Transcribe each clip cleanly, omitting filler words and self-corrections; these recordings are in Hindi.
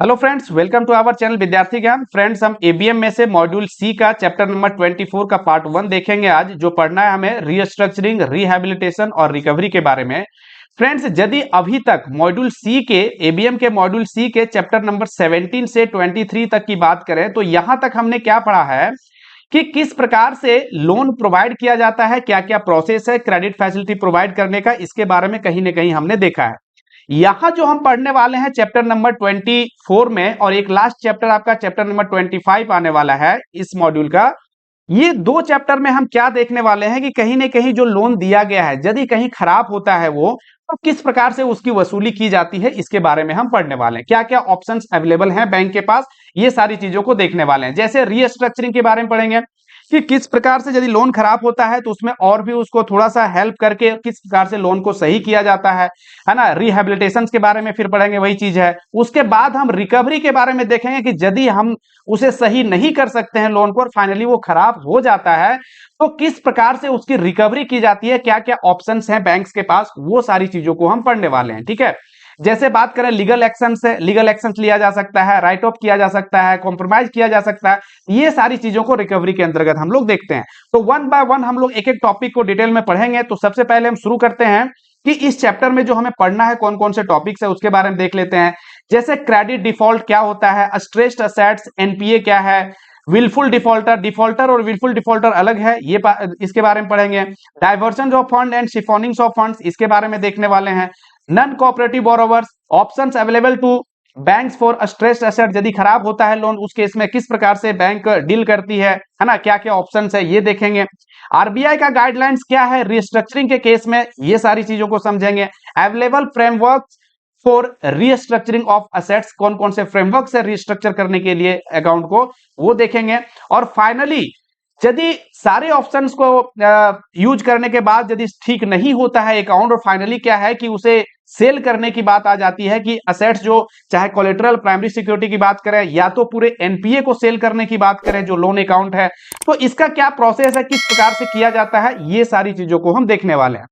Hello friends, welcome to our channel Vidyarthi Gyan. Friends, हम एबीएम में से मॉड्यूल सी का चैप्टर नंबर 24 का पार्ट 1 देखेंगे आज। जो पढ़ना है हमें रीस्ट्रक्चरिंग, रिहैबिलिटेशन और रिकवरी के बारे में। फ्रेंड्स, यदि अभी तक मॉड्यूल सी के एबीएम के मॉड्यूल सी के चैप्टर नंबर 17 से 23 तक की बात करें तो यहां तक हमने क्या पढ़ा है कि किस प्रकार से लोन प्रोवाइड किया जाता है, क्या क्या प्रोसेस है क्रेडिट फैसिलिटी प्रोवाइड करने का, इसके बारे में कहीं ना कहीं हमने देखा है। यहां जो हम पढ़ने वाले हैं चैप्टर नंबर 24 में, और एक लास्ट चैप्टर आपका चैप्टर नंबर 25 आने वाला है इस मॉड्यूल का। ये दो चैप्टर में हम क्या देखने वाले हैं कि कहीं ना कहीं जो लोन दिया गया है यदि कहीं खराब होता है वो, तो किस प्रकार से उसकी वसूली की जाती है, इसके बारे में हम पढ़ने वाले हैं। क्या क्या ऑप्शंस अवेलेबल हैं बैंक के पास, ये सारी चीजों को देखने वाले हैं। जैसे रीस्ट्रक्चरिंग के बारे में पढ़ेंगे कि किस प्रकार से यदि लोन खराब होता है तो उसमें और भी उसको थोड़ा सा हेल्प करके किस प्रकार से लोन को सही किया जाता है ना। रिहेबिलिटेशन के बारे में फिर पढ़ेंगे, वही चीज है। उसके बाद हम रिकवरी के बारे में देखेंगे कि यदि हम उसे सही नहीं कर सकते हैं लोन को और फाइनली वो खराब हो जाता है तो किस प्रकार से उसकी रिकवरी की जाती है, क्या क्या ऑप्शंस हैं बैंक्स के पास, वो सारी चीजों को हम पढ़ने वाले हैं। ठीक है। जैसे बात करें लीगल एक्शन से, लीगल एक्शन लिया जा सकता है, राइट ऑफ किया जा सकता है, कॉम्प्रोमाइज किया जा सकता है, ये सारी चीजों को रिकवरी के अंतर्गत हम लोग देखते हैं। तो वन बाय वन हम लोग एक एक टॉपिक को डिटेल में पढ़ेंगे। तो सबसे पहले हम शुरू करते हैं कि इस चैप्टर में जो हमें पढ़ना है कौन कौन से टॉपिक्स है उसके बारे में देख लेते हैं। जैसे क्रेडिट डिफॉल्ट क्या होता है, स्ट्रेस्ड असेट्स, एनपीए क्या है, विलफुल डिफॉल्टर, डिफॉल्टर और विलफुल डिफॉल्टर अलग है, ये इसके बारे में पढ़ेंगे। Diversion of fund and siphonings of funds, इसके बारे में देखने वाले हैं। Non cooperative borrowers, options available to banks for stressed asset, यदि खराब होता है लोन उस केस में किस प्रकार से बैंक डील करती है ना, क्या क्या ऑप्शंस है ये देखेंगे। आरबीआई का गाइडलाइंस क्या है रिस्ट्रक्चरिंग के केस में, ये सारी चीजों को समझेंगे। Available framework for restructuring of assets, कौन कौन से फ्रेमवर्क से रीस्ट्रक्चर करने के लिए अकाउंट को, वो देखेंगे। और फाइनली यदि सारे ऑप्शंस को यूज करने के बाद यदि ठीक नहीं होता है अकाउंट, और फाइनली क्या है कि उसे सेल करने की बात आ जाती है कि असेट्स जो चाहे कोलेटरल, प्राइमरी सिक्योरिटी की बात करें या तो पूरे एनपीए को सेल करने की बात करें जो लोन अकाउंट है, तो इसका क्या प्रोसेस है, किस प्रकार से किया जाता है, ये सारी चीजों को हम देखने वाले हैं।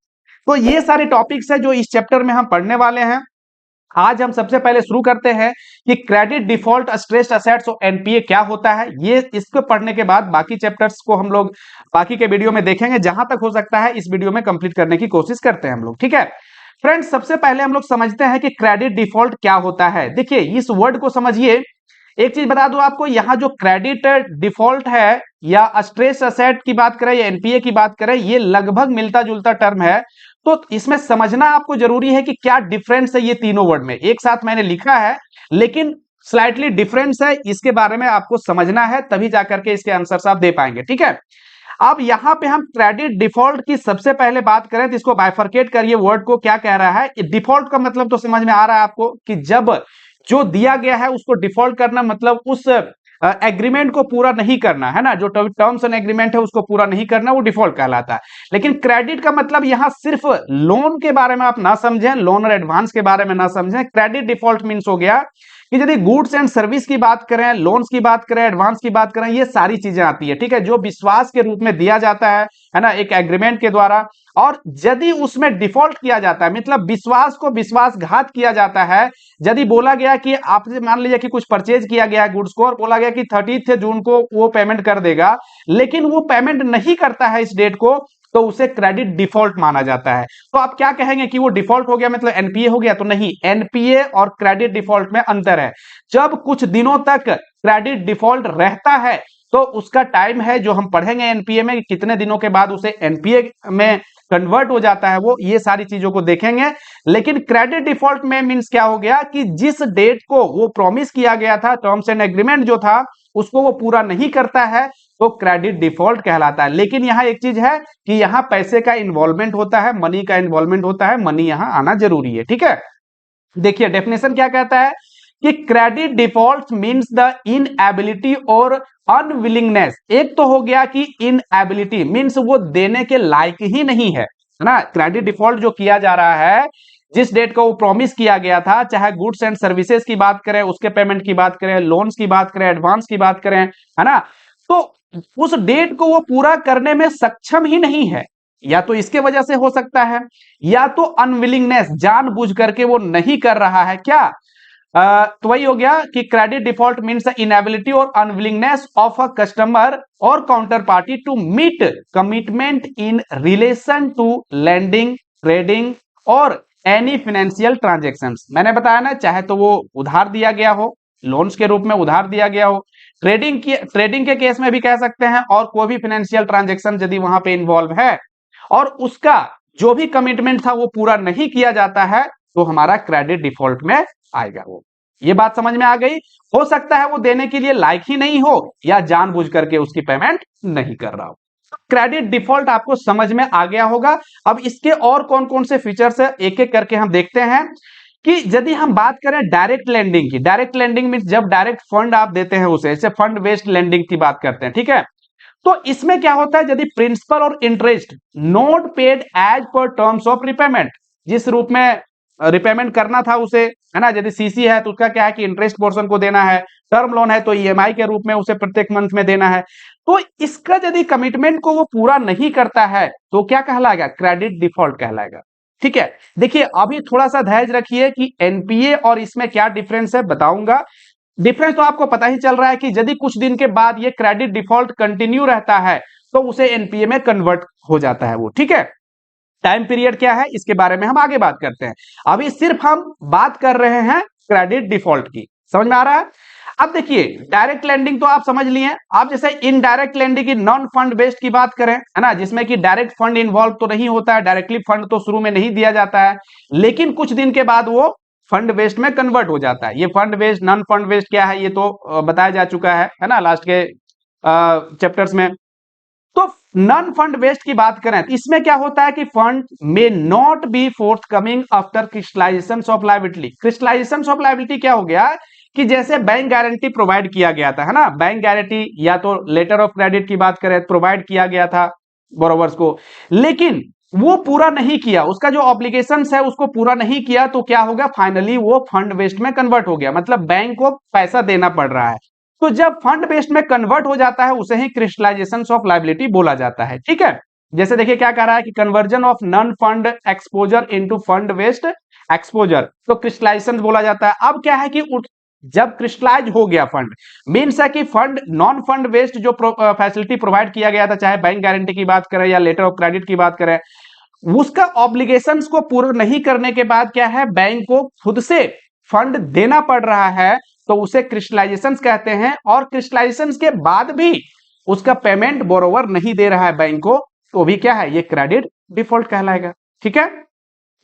तो ये सारे टॉपिक्स है जो इस चैप्टर में हम पढ़ने वाले हैं। आज हम सबसे पहले शुरू करते हैं कि क्रेडिट डिफॉल्ट, स्ट्रेस्ड असेट्स और एनपीए क्या होता है। ये इसको पढ़ने के बाद बाकी चैप्टर्स को हम लोग बाकी के वीडियो में देखेंगे। जहां तक हो सकता है इस वीडियो में कंप्लीट करने की कोशिश करते हैं हम लोग। ठीक है फ्रेंड्स, सबसे पहले हम लोग समझते हैं कि क्रेडिट डिफॉल्ट क्या होता है। देखिए इस वर्ड को समझिए। एक चीज बता दूं आपको, यहां जो क्रेडिट डिफॉल्ट है या स्ट्रेस असेट की बात करें या एनपीए की बात करें, ये लगभग मिलता जुलता टर्म है। तो इसमें समझना आपको जरूरी है कि क्या डिफरेंस है ये तीनों वर्ड में। एक साथ मैंने लिखा है लेकिन स्लाइटली डिफरेंस है, इसके बारे में आपको समझना है, तभी जाकर के इसके आंसर आप दे पाएंगे। ठीक है। अब यहां पे हम क्रेडिट डिफॉल्ट की सबसे पहले बात करें तो इसको बाइफरकेट करिए, वर्ड को क्या कह रहा है। डिफॉल्ट का मतलब तो समझ में आ रहा है आपको कि जब जो दिया गया है उसको डिफॉल्ट करना, मतलब उस एग्रीमेंट को पूरा नहीं करना है ना, जो टर्म्स एंड एग्रीमेंट है उसको पूरा नहीं करना, वो डिफॉल्ट कहलाता है। लेकिन क्रेडिट का मतलब यहां सिर्फ लोन के बारे में आप ना समझें, लोन और एडवांस के बारे में ना समझें। क्रेडिट डिफॉल्ट मीन्स हो गया कि यदि गुड्स एंड सर्विस की बात करें, लोन्स की बात करें, एडवांस की बात करें, ये सारी चीजें आती है। ठीक है, जो विश्वास के रूप में दिया जाता है ना, एक एग्रीमेंट के द्वारा, और यदि उसमें डिफॉल्ट किया जाता है, मतलब विश्वास को विश्वासघात किया जाता है। यदि बोला गया कि आपसे मान लीजिए कि कुछ परचेज किया गया है गुड्स को और बोला गया कि 30 जून को वो पेमेंट कर देगा, लेकिन वो पेमेंट नहीं करता है इस डेट को, तो उसे क्रेडिट डिफॉल्ट माना जाता है। तो आप क्या कहेंगे कि वो डिफॉल्ट हो गया मतलब एनपीए हो गया? तो नहीं, एनपीए और क्रेडिट डिफॉल्ट में अंतर है। जब कुछ दिनों तक क्रेडिट डिफॉल्ट रहता है तो उसका टाइम है जो हम पढ़ेंगे एनपीए में, कितने दिनों के बाद उसे एनपीए में कन्वर्ट हो जाता है, वो ये सारी चीजों को देखेंगे। लेकिन क्रेडिट डिफॉल्ट में मींस क्या हो गया कि जिस डेट को वो प्रॉमिस किया गया था, टर्म्स एंड एग्रीमेंट जो था, उसको वो पूरा नहीं करता है, तो क्रेडिट डिफॉल्ट कहलाता है। लेकिन यहां एक चीज है कि यहां पैसे का इन्वॉल्वमेंट होता है, मनी का इन्वॉल्वमेंट होता है, मनी यहां आना जरूरी है। ठीक है, देखिए डेफिनेशन क्या कहता है कि credit default means the inability और अनविलिंगनेस। एक तो हो गया कि इनएबिलिटी मींस वो देने के लायक ही नहीं है ना। क्रेडिट डिफॉल्ट जो किया जा रहा है, जिस डेट को वो प्रॉमिस किया गया था, चाहे गुड्स एंड सर्विसेज की बात करें, उसके पेमेंट की बात करें, लोन्स की बात करें, एडवांस की बात करें, है ना, तो उस डेट को वो पूरा करने में सक्षम ही नहीं है। या तो इसके वजह से हो सकता है, या तो अनविलिंगनेस, जानबूझ करके वो नहीं कर रहा है। क्या तो वही हो गया कि credit default means the inability और अनविलिंगनेस ऑफ अ कस्टमर और counter party to meet commitment in relation to lending, trading और एनी फाइनेंशियल ट्रांजेक्शंस। मैंने बताया ना, चाहे तो वो उधार दिया गया हो, लोन्स के रूप में उधार दिया गया हो, ट्रेडिंग के केस में भी कह सकते हैं, और कोई भी फाइनेंशियल ट्रांजेक्शन यदि वहां पे इन्वॉल्व है और उसका जो भी कमिटमेंट था वो पूरा नहीं किया जाता है, तो हमारा क्रेडिट डिफॉल्ट में आएगा वो। ये बात समझ में आ गई। हो सकता है वो देने के लिए लायक ही नहीं हो या जानबूझ करके उसकी पेमेंट नहीं कर रहा हो। क्रेडिट डिफॉल्ट आपको समझ में आ गया होगा। अब इसके और कौन कौन से फीचर्स है एक एक करके हम देखते हैं। कि यदि हम बात करें डायरेक्ट लेंडिंग की, डायरेक्ट लेंडिंग मीन जब डायरेक्ट फंड आप देते हैं उसे, जैसे फंड बेस्ड लेंडिंग की बात करते हैं, ठीक है। तो इसमें क्या होता है, यदि प्रिंसिपल और interest not paid as per terms of repayment, जिस रूप में रिपेमेंट करना था उसे, है ना, यदि सीसी है तो उसका क्या है कि इंटरेस्ट पोर्शन को देना है, टर्म लोन है तो ईएमआई के रूप में उसे प्रत्येक मंथ में देना है। तो इसका यदि कमिटमेंट को वो पूरा नहीं करता है तो क्या कहलाएगा, क्रेडिट डिफॉल्ट कहलाएगा। ठीक है, देखिए अभी थोड़ा सा धैर्य रखिए कि एनपीए और इसमें क्या डिफरेंस है बताऊंगा। डिफरेंस तो आपको पता ही चल रहा है कि यदि कुछ दिन के बाद ये क्रेडिट डिफॉल्ट कंटिन्यू रहता है तो उसे एनपीए में कन्वर्ट हो जाता है वो, ठीक है। टाइम पीरियड क्या है इसके बारे में हम आगे बात करते हैं, अभी सिर्फ हम बात कर रहे हैं क्रेडिट डिफॉल्ट की। समझ में आ रहा है। अब देखिए डायरेक्ट लैंडिंग तो आप समझ लिए, आप जैसे इनडायरेक्ट लैंडिंग की नॉन फंड बेस्ड की बात करें, है ना, जिसमें कि डायरेक्ट फंड इन्वॉल्व तो नहीं होता है, डायरेक्टली फंड तो शुरू में नहीं दिया जाता है, लेकिन कुछ दिन के बाद वो फंड बेस्ड में कन्वर्ट हो जाता है। ये fund based non fund based क्या है ये तो बताया जा चुका है ना, लास्ट के चैप्टर्स में। तो नॉन फंड बेस्ड की बात करें तो इसमें क्या होता है कि fund may not be forthcoming after crystallisation of liability. Crystallisation of liability क्या हो गया कि जैसे बैंक गारंटी प्रोवाइड किया गया था, है ना, बैंक गारंटी या तो लेटर ऑफ क्रेडिट की बात करें प्रोवाइड किया गया था बोरोवर्स को, लेकिन वो पूरा नहीं किया, उसका जो ऑब्लिगेशंस है उसको पूरा नहीं किया, तो क्या होगा, फाइनली वो फंड बेस्ड में कन्वर्ट हो गया, मतलब बैंक को पैसा देना पड़ रहा है। तो जब फंड बेस्ड में कन्वर्ट हो जाता है उसे ही क्रिस्टलाइजेशन ऑफ लायबिलिटी बोला जाता है, ठीक है। जैसे देखिए क्या कह रहा है कि conversion of non fund exposure into fund based exposure, तो क्रिस्टलाइजेशन बोला जाता है। अब क्या है कि जब क्रिस्टलाइज हो गया फंड, मीन्स है कि फंड नॉन फंड बेस्ड जो फैसिलिटी प्रोवाइड किया गया था, चाहे बैंक गारंटी की बात करें या लेटर ऑफ क्रेडिट की बात करें, उसका ऑब्लिगेशंस को पूरा नहीं करने के बाद क्या है, बैंक को खुद से फंड देना पड़ रहा है, तो उसे क्रिस्टलाइजेशन कहते हैं। और क्रिस्टलाइजेशन के बाद भी उसका पेमेंट बोरोवर नहीं दे रहा है बैंक को, तो भी क्या है, ये क्रेडिट डिफॉल्ट कहलाएगा, ठीक है।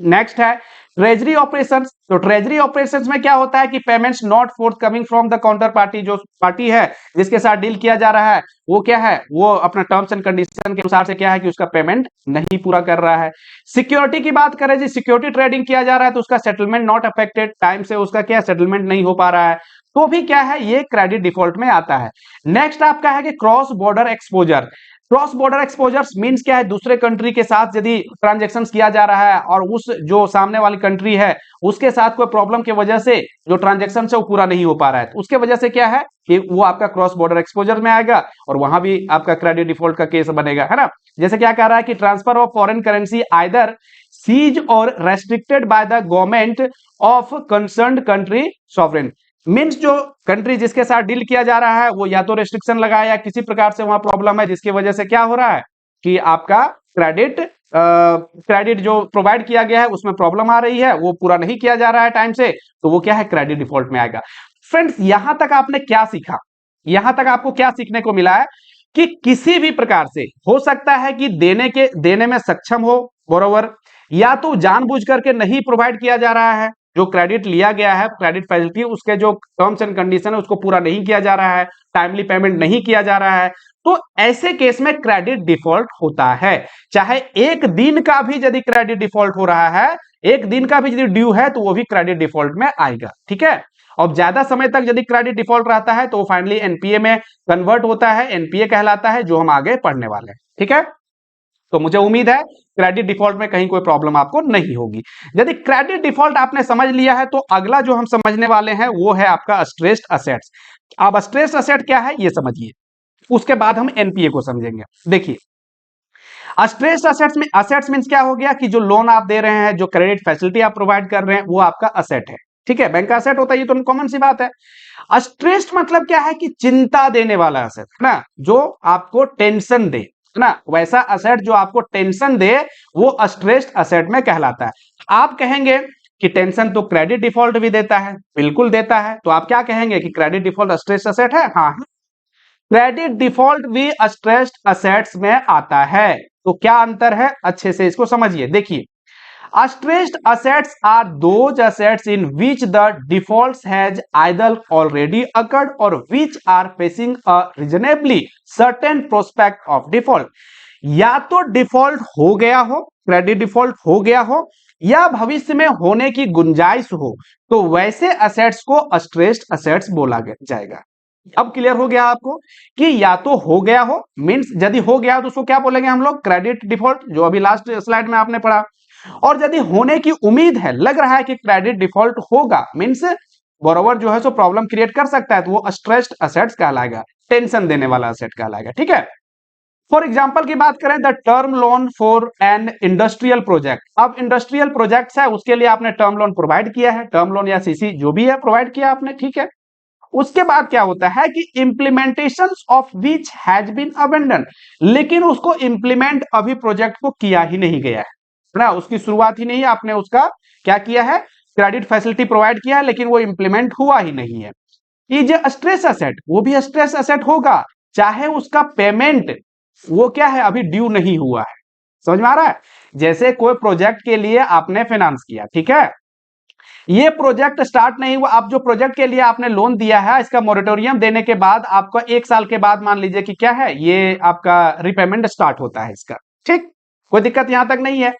नेक्स्ट है ट्रेजरी ऑपरेशंस। तो ट्रेजरी ऑपरेशंस में क्या होता है कि payments not fourth coming from the counter party, जो पार्टी है जिसके साथ डील किया जा रहा है वो क्या है, वो अपना टर्म्स एंड कंडीशन के अनुसार से क्या है कि उसका पेमेंट नहीं पूरा कर रहा है। सिक्योरिटी की बात करें जी, सिक्योरिटी ट्रेडिंग किया जा रहा है तो उसका सेटलमेंट नॉट अफेक्टेड, टाइम से उसका क्या सेटलमेंट नहीं हो पा रहा है, तो भी क्या है, ये क्रेडिट डिफॉल्ट में आता है। नेक्स्ट आपका है कि cross border exposure. Cross border exposures means क्या है, दूसरे कंट्री के साथ यदि ट्रांजैक्शन किया जा रहा है और उस जो सामने वाली कंट्री है उसके साथ कोई प्रॉब्लम की वजह से जो ट्रांजैक्शन है वो पूरा नहीं हो पा रहा है, तो उसके वजह से क्या है कि वो आपका क्रॉस बॉर्डर एक्सपोजर में आएगा और वहां भी आपका क्रेडिट डिफॉल्ट का केस बनेगा, है ना। जैसे क्या कह रहा है कि transfer of foreign currency either ceased और restricted by the government of concerned country sovereign, means जो कंट्री जिसके साथ डील किया जा रहा है वो या तो रेस्ट्रिक्शन लगाया या किसी प्रकार से वहां प्रॉब्लम है जिसकी वजह से क्या हो रहा है कि आपका क्रेडिट जो प्रोवाइड किया गया है उसमें प्रॉब्लम आ रही है, वो पूरा नहीं किया जा रहा है टाइम से, तो वो क्या है, क्रेडिट डिफॉल्ट में आएगा। फ्रेंड्स यहां तक आपने क्या सीखा, यहां तक आपको क्या सीखने को मिला है कि किसी भी प्रकार से हो सकता है कि देने में सक्षम हो बोरोवर, या तो जानबूझ करके नहीं प्रोवाइड किया जा रहा है, जो क्रेडिट लिया गया है क्रेडिट फैसिलिटी उसके जो टर्म्स एंड कंडीशन है उसको पूरा नहीं किया जा रहा है, टाइमली पेमेंट नहीं किया जा रहा है, तो ऐसे केस में क्रेडिट डिफॉल्ट होता है। चाहे एक दिन का भी यदि क्रेडिट डिफॉल्ट हो रहा है, एक दिन का भी यदि ड्यू है तो वो भी क्रेडिट डिफॉल्ट में आएगा, ठीक है। और ज्यादा समय तक यदि क्रेडिट डिफॉल्ट रहता है तो फाइनली एनपीए में कन्वर्ट होता है, एनपीए कहलाता है, जो हम आगे पढ़ने वाले हैं, ठीक है। तो मुझे उम्मीद है क्रेडिट डिफॉल्ट में कहीं कोई प्रॉब्लम आपको नहीं होगी। यदि क्रेडिट डिफॉल्ट आपने समझ लिया है तो अगला जो हम समझने वाले हैं वो है आपका स्ट्रेस्ड असेट्स। अब स्ट्रेस्ड असेट क्या है ये समझिए, उसके बाद हम एनपीए को समझेंगे। देखिए स्ट्रेस्ड असेट्स मींस क्या हो गया कि जो लोन आप दे रहे हैं, जो क्रेडिट फैसिलिटी आप प्रोवाइड कर रहे हैं वो आपका असेट है, ठीक है, बैंक का असेट होता है, ये तो कॉमन सी बात है। स्ट्रेस्ड मतलब क्या है कि चिंता देने वाला असेट, है ना, जो आपको टेंशन दे, है ना, वैसा असेट जो आपको टेंशन दे वो स्ट्रेस्ड असेट में कहलाता है। आप कहेंगे कि टेंशन तो क्रेडिट डिफॉल्ट भी देता है, बिल्कुल देता है, तो आप क्या कहेंगे कि क्रेडिट डिफॉल्ट स्ट्रेस्ड असेट है? हाँ, क्रेडिट डिफॉल्ट भी स्ट्रेस्ड असेट्स में आता है। तो क्या अंतर है, अच्छे से इसको समझिए। देखिए, stressed assets are those assets in which the defaults has either already occurred or which are facing a reasonably certain prospect of default। या तो डिफॉल्ट हो गया हो, क्रेडिट डिफॉल्ट हो गया हो, या भविष्य में होने की गुंजाइश हो, तो वैसे असेट्स को स्ट्रेस्ड असेट्स बोला जाएगा। अब क्लियर हो गया आपको कि या तो हो गया हो, मींस यदि हो गया तो उसको क्या बोलेंगे हम लोग? क्रेडिट डिफॉल्ट, जो अभी लास्ट स्लाइड में आपने पढ़ा। और यदि होने की उम्मीद है, लग रहा है कि क्रेडिट डिफॉल्ट होगा, मींस बोरोवर जो है सो प्रॉब्लम क्रिएट कर सकता है, तो वो स्ट्रेस्ड असेट्स कहलाएगा, टेंशन देने वाला असेट कहलाएगा। ठीक है, फॉर एग्जाम्पल की बात करें, the term loan for an industrial project. अब इंडस्ट्रियल प्रोजेक्ट्स है, उसके लिए आपने टर्म लोन प्रोवाइड किया है, टर्म लोन या सीसी जो भी है प्रोवाइड किया आपने, ठीक है। उसके बाद क्या होता है कि implementation of which has been abandon, लेकिन उसको इंप्लीमेंट अभी प्रोजेक्ट को किया ही नहीं गया है ना, उसकी शुरुआत ही नहीं है, आपने उसका क्या किया है? क्रेडिट फैसिलिटी प्रोवाइड किया है, लेकिन वो इंप्लीमेंट हुआ ही नहीं है। इज स्ट्रेस असेट, वो भी स्ट्रेस असेट होगा, चाहे उसका पेमेंट वो क्या है, अभी ड्यू नहीं हुआ है। समझ में आ रहा है? जैसे कोई प्रोजेक्ट के लिए आपने फाइनेंस किया, ठीक है, ये प्रोजेक्ट स्टार्ट नहीं हुआ, आप जो प्रोजेक्ट के लिए आपने लोन दिया है, इसका मोरेटोरियम देने के बाद आपका 1 साल के बाद मान लीजिए कि क्या है, ये आपका रिपेमेंट स्टार्ट होता है इसका, ठीक, कोई दिक्कत यहां तक नहीं है।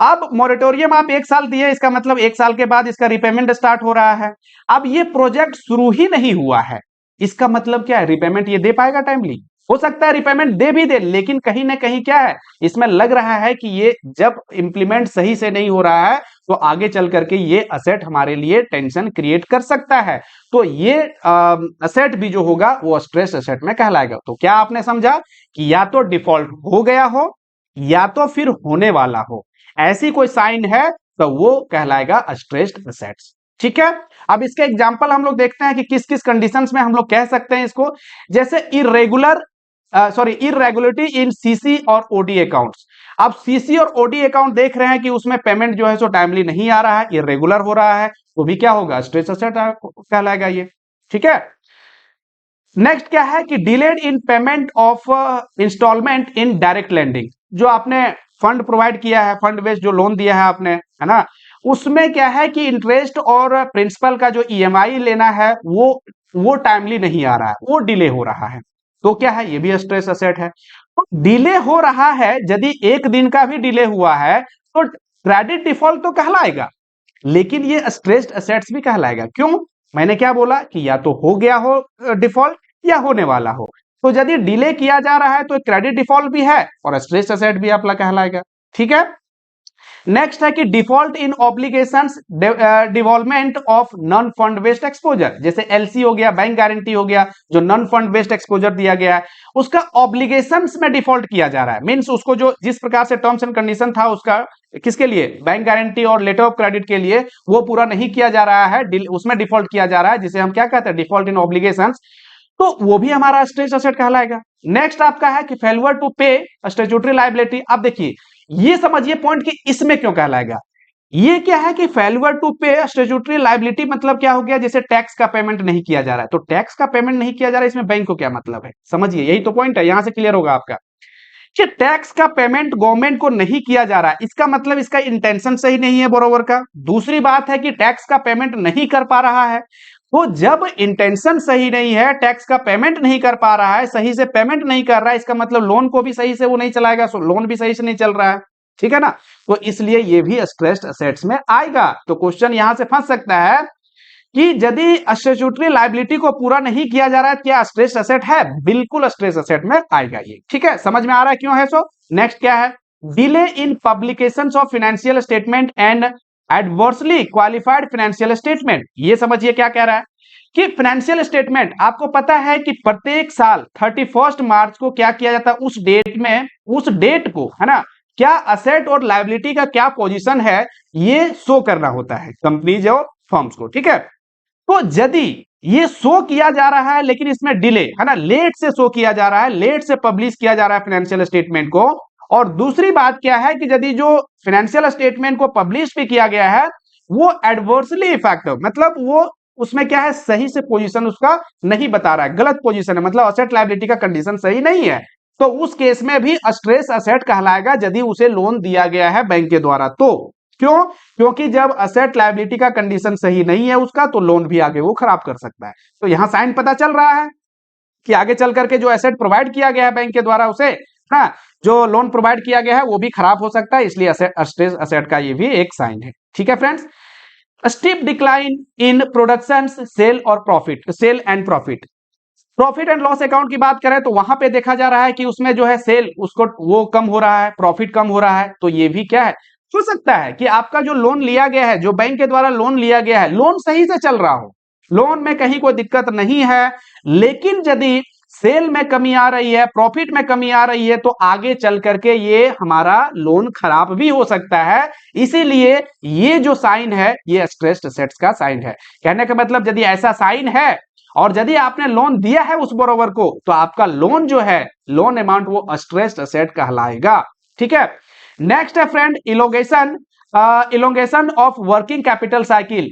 अब मोरेटोरियम आप 1 साल दिए, इसका मतलब 1 साल के बाद इसका रिपेमेंट स्टार्ट हो रहा है। अब ये प्रोजेक्ट शुरू ही नहीं हुआ है, इसका मतलब क्या है, रिपेमेंट ये दे पाएगा टाइमली? हो सकता है रिपेमेंट दे भी दे, लेकिन कहीं ना कहीं क्या है, इसमें लग रहा है कि ये जब इंप्लीमेंट सही से नहीं हो रहा है, तो आगे चल करके ये असेट हमारे लिए टेंशन क्रिएट कर सकता है। तो ये असेट भी जो होगा वो स्ट्रेस असेट में कहलाएगा। तो क्या आपने समझा कि या तो डिफॉल्ट हो गया हो या तो फिर होने वाला हो, ऐसी कोई साइन है तो वो कहलाएगा स्ट्रेस्ड असेट्स। ठीक है, अब इसके एग्जांपल हम लोग देखते हैं कि किस किस कंडीशंस में हम लोग कह सकते हैं इसको। जैसे इरेगुलरिटी इन सीसी और ओडी अकाउंट्स। अब सीसी और ओडी अकाउंट देख रहे हैं कि उसमें पेमेंट जो है सो टाइमली नहीं आ रहा है, इरेगुलर हो रहा है, तो भी क्या होगा, स्ट्रेस असेट कहलाएगा ये। ठीक है, नेक्स्ट क्या है कि delayed in payment of instalment in direct lending. जो आपने फंड प्रोवाइड किया है, फंड बेस्ड जो लोन दिया है आपने, है ना, उसमें क्या है कि इंटरेस्ट और प्रिंसिपल का जो ईएमआई लेना है वो टाइमली नहीं आ रहा है, वो डिले हो रहा है, तो क्या है, ये भी स्ट्रेस असेट है। तो डिले हो रहा है, यदि 1 दिन का भी डिले हुआ है तो क्रेडिट डिफॉल्ट तो कहलाएगा, लेकिन ये स्ट्रेस्ड असेट्स भी कहलाएगा। क्यों? मैंने क्या बोला कि या तो हो गया हो डिफॉल्ट या होने वाला हो। तो यदि डिले किया जा रहा है तो क्रेडिट डिफॉल्ट भी है और स्ट्रेस्ड असेट भी आपका कहलाएगा। ठीक है, नेक्स्ट है कि default in obligations devolvement of non fund based exposure. जैसे एलसी हो गया, बैंक गारंटी हो गया, जो नॉन फंड बेस्ड एक्सपोजर दिया गया है, उसका ऑब्लिगेशंस में डिफॉल्ट किया जा रहा है। मींस उसको जो जिस प्रकार से टर्म्स एंड कंडीशन था उसका, किसके लिए, बैंक गारंटी और लेटर ऑफ क्रेडिट के लिए, वो पूरा नहीं किया जा रहा है, उसमें डिफॉल्ट किया जा रहा है, जिसे हम क्या कहते हैं, डिफॉल्ट इन ऑब्लिगेशंस। तो वो भी हमारा स्ट्रेस असेट कहलाएगा। नेक्स्ट आपका है कि फेल्यूर टू पे स्टैट्यूटरी लायबिलिटी। अब देखिए, ये समझिए पॉइंट कि इसमें क्यों कहलाएगा। ये क्या है कि फेल्यूर टू पे स्टैट्यूटरी लायबिलिटी मतलब क्या हो गया, जैसे टैक्स का पेमेंट नहीं किया जा रहा है, तो टैक्स का पेमेंट नहीं किया जा रहा है, इसमें बैंक को क्या मतलब है, समझिए, यही तो पॉइंट है, यहां से क्लियर होगा आपका कि टैक्स का पेमेंट गवर्नमेंट को नहीं किया जा रहा है, इसका मतलब इसका इंटेंशन सही नहीं है बोरोवर का। दूसरी बात है कि टैक्स का पेमेंट नहीं कर पा रहा है, तो जब इंटेंशन सही नहीं है, टैक्स का पेमेंट नहीं कर पा रहा है, सही से पेमेंट नहीं कर रहा है, इसका मतलब लोन को भी सही से वो नहीं चलाएगा, लोन भी सही से नहीं चल रहा है। ठीक है ना, तो इसलिए ये भी स्ट्रेस्ड असेट्स में आएगा। तो क्वेश्चन यहां से फंस सकता है कि यदि स्टैट्यूटरी लायबिलिटी को पूरा नहीं किया जा रहा है, क्या स्ट्रेस्ड असेट है? बिल्कुल स्ट्रेस्ड असेट में आएगा ये। ठीक है, समझ में आ रहा है क्यों है सो। नेक्स्ट क्या है, delay in publication of financial statement and adversely qualified financial statement. ये समझिए क्या कह रहा है कि फाइनेंशियल स्टेटमेंट, आपको पता है कि प्रत्येक साल 31 मार्च को क्या किया जाता है, उस डेट में, उस डेट को, है ना, क्या असेट और लायबिलिटी का क्या पोजीशन है, ये शो करना होता है। कंपनी जो फर्म्स को, ठीक है। तो यदि ये शो किया जा रहा है लेकिन इसमें डिले है ना, लेट से शो किया जा रहा है, लेट से पब्लिश किया जा रहा है फाइनेंशियल स्टेटमेंट को, और दूसरी बात क्या है कि यदि जो फाइनेंशियल स्टेटमेंट को पब्लिश भी किया गया है वो एडवर्सली इफेक्टिव, मतलब वो उसमें क्या है, सही से पोजीशन उसका नहीं बता रहा है, गलत पोजीशन है, मतलब असेट लायबिलिटी का कंडीशन सही नहीं है, तो उस केस में भी स्ट्रेस असेट कहलाएगा यदि उसे लोन दिया गया है बैंक के द्वारा तो। क्यों? क्योंकि जब असेट लायबिलिटी का कंडीशन सही नहीं है उसका, तो लोन भी आगे वो खराब कर सकता है। तो यहां साइन पता चल रहा है कि आगे चल करके जो एसेट प्रोवाइड किया गया है बैंक के द्वारा उसे, हाँ, जो लोन प्रोवाइड किया गया है वो भी खराब हो सकता है, इसलिए स्ट्रेस असेट का ये भी एक साइन है। ठीक है friends, steep decline in production, sale और profit, sale and profit. Profit and loss account की बात करें तो वहां पे देखा जा रहा है कि उसमें जो है सेल उसको वो कम हो रहा है, प्रॉफिट कम हो रहा है, तो ये भी क्या है, हो सकता है कि आपका जो लोन लिया गया है, जो बैंक के द्वारा लोन लिया गया है, लोन सही से चल रहा हो, लोन में कहीं कोई दिक्कत नहीं है, लेकिन यदि सेल में कमी आ रही है, प्रॉफिट में कमी आ रही है, तो आगे चल करके ये हमारा लोन खराब भी हो सकता है। इसीलिए ये जो साइन है ये स्ट्रेस्ड असेट्स का साइन है। कहने का मतलब यदि ऐसा साइन है और यदि आपने लोन दिया है उस बोरोवर को, तो आपका लोन जो है, लोन अमाउंट वो स्ट्रेस्ड असेट कहलाएगा। ठीक है, नेक्स्ट है friend elongation, elongation of working capital cycle.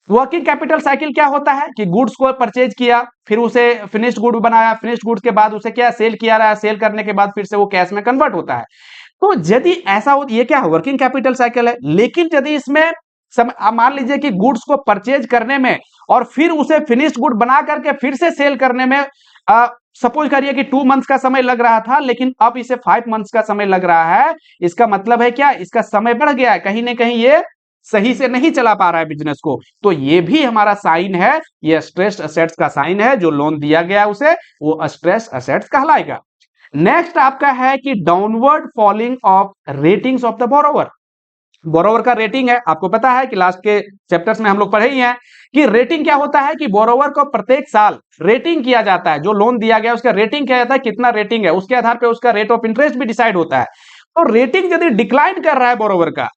Working capital cycle क्या होता है कि गुड्स को परचेज किया, फिर उसे फिनिश्ड गुड बनाया, फिनिश्ड गुड्स के बाद उसे क्या सेल किया रहा है, सेल करने के बाद फिर से वो कैश में कन्वर्ट होता है। तो यदि ऐसा हो, ये क्या है, वर्किंग कैपिटल साइकिल है। लेकिन यदि इसमें मान लीजिए कि गुड्स को परचेज करने में और फिर उसे फिनिश्ड गुड बना करके फिर से सेल करने में सपोज करिए कि 2 मंथ्स का समय लग रहा था, लेकिन अब इसे 5 मंथ्स का समय लग रहा है, इसका मतलब है क्या, इसका समय बढ़ गया है, कहीं ना कहीं ये सही से नहीं चला पा रहा है बिजनेस को, तो ये भी हमारा साइन है, ये स्ट्रेस्ड असेट्स का साइन है, जो लोन दिया गया उसे वो स्ट्रेस्ड असेट्स कहलाएगा। नेक्स्ट आपका है कि downward falling of ratings of the borrower. Borrower का रेटिंग है, आपको पता है कि लास्ट के चैप्टर्स में हम लोग पढ़े ही हैं कि रेटिंग क्या होता है कि बोरोवर को प्रत्येक साल रेटिंग किया जाता है, जो लोन दिया गया उसका रेटिंग किया जाता है, कितना रेटिंग है उसके आधार पे उसका रेट ऑफ इंटरेस्ट भी डिसाइड होता है। और रेटिंग यदि डिक्लाइन कर रहा है बोरोवर का,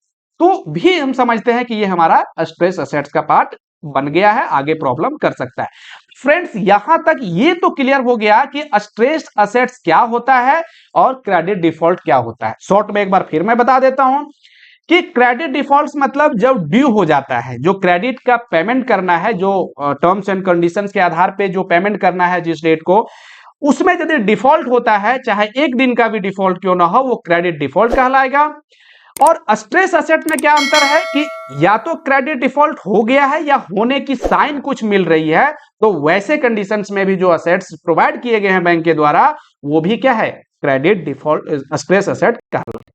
तो भी हम समझते हैं कि ये हमारा स्ट्रेस असेट्स का पार्ट बन गया है, आगे प्रॉब्लम कर सकता है। फ्रेंड्स यहां तक ये तो क्लियर हो गया कि स्ट्रेस्ड असेट्स क्या होता है और क्रेडिट डिफॉल्ट क्या होता है। शॉर्ट में एक बार फिर मैं बता देता हूं कि क्रेडिट डिफॉल्ट मतलब जब ड्यू हो जाता है, जो क्रेडिट का पेमेंट करना है, जो टर्म्स एंड कंडीशंस के आधार पे जो पेमेंट करना है जिस डेट को, उसमें यदि डिफॉल्ट होता है, चाहे एक दिन का भी डिफॉल्ट क्यों ना हो, वो क्रेडिट डिफॉल्ट कहलाएगा। और स्ट्रेस असेट में क्या अंतर है कि या तो क्रेडिट डिफॉल्ट हो गया है या होने की साइन कुछ मिल रही है, तो वैसे कंडीशंस में भी जो असेट्स प्रोवाइड किए गए हैं बैंक के द्वारा वो भी क्या है, क्रेडिट डिफॉल्ट स्ट्रेस असेट कहलाता है।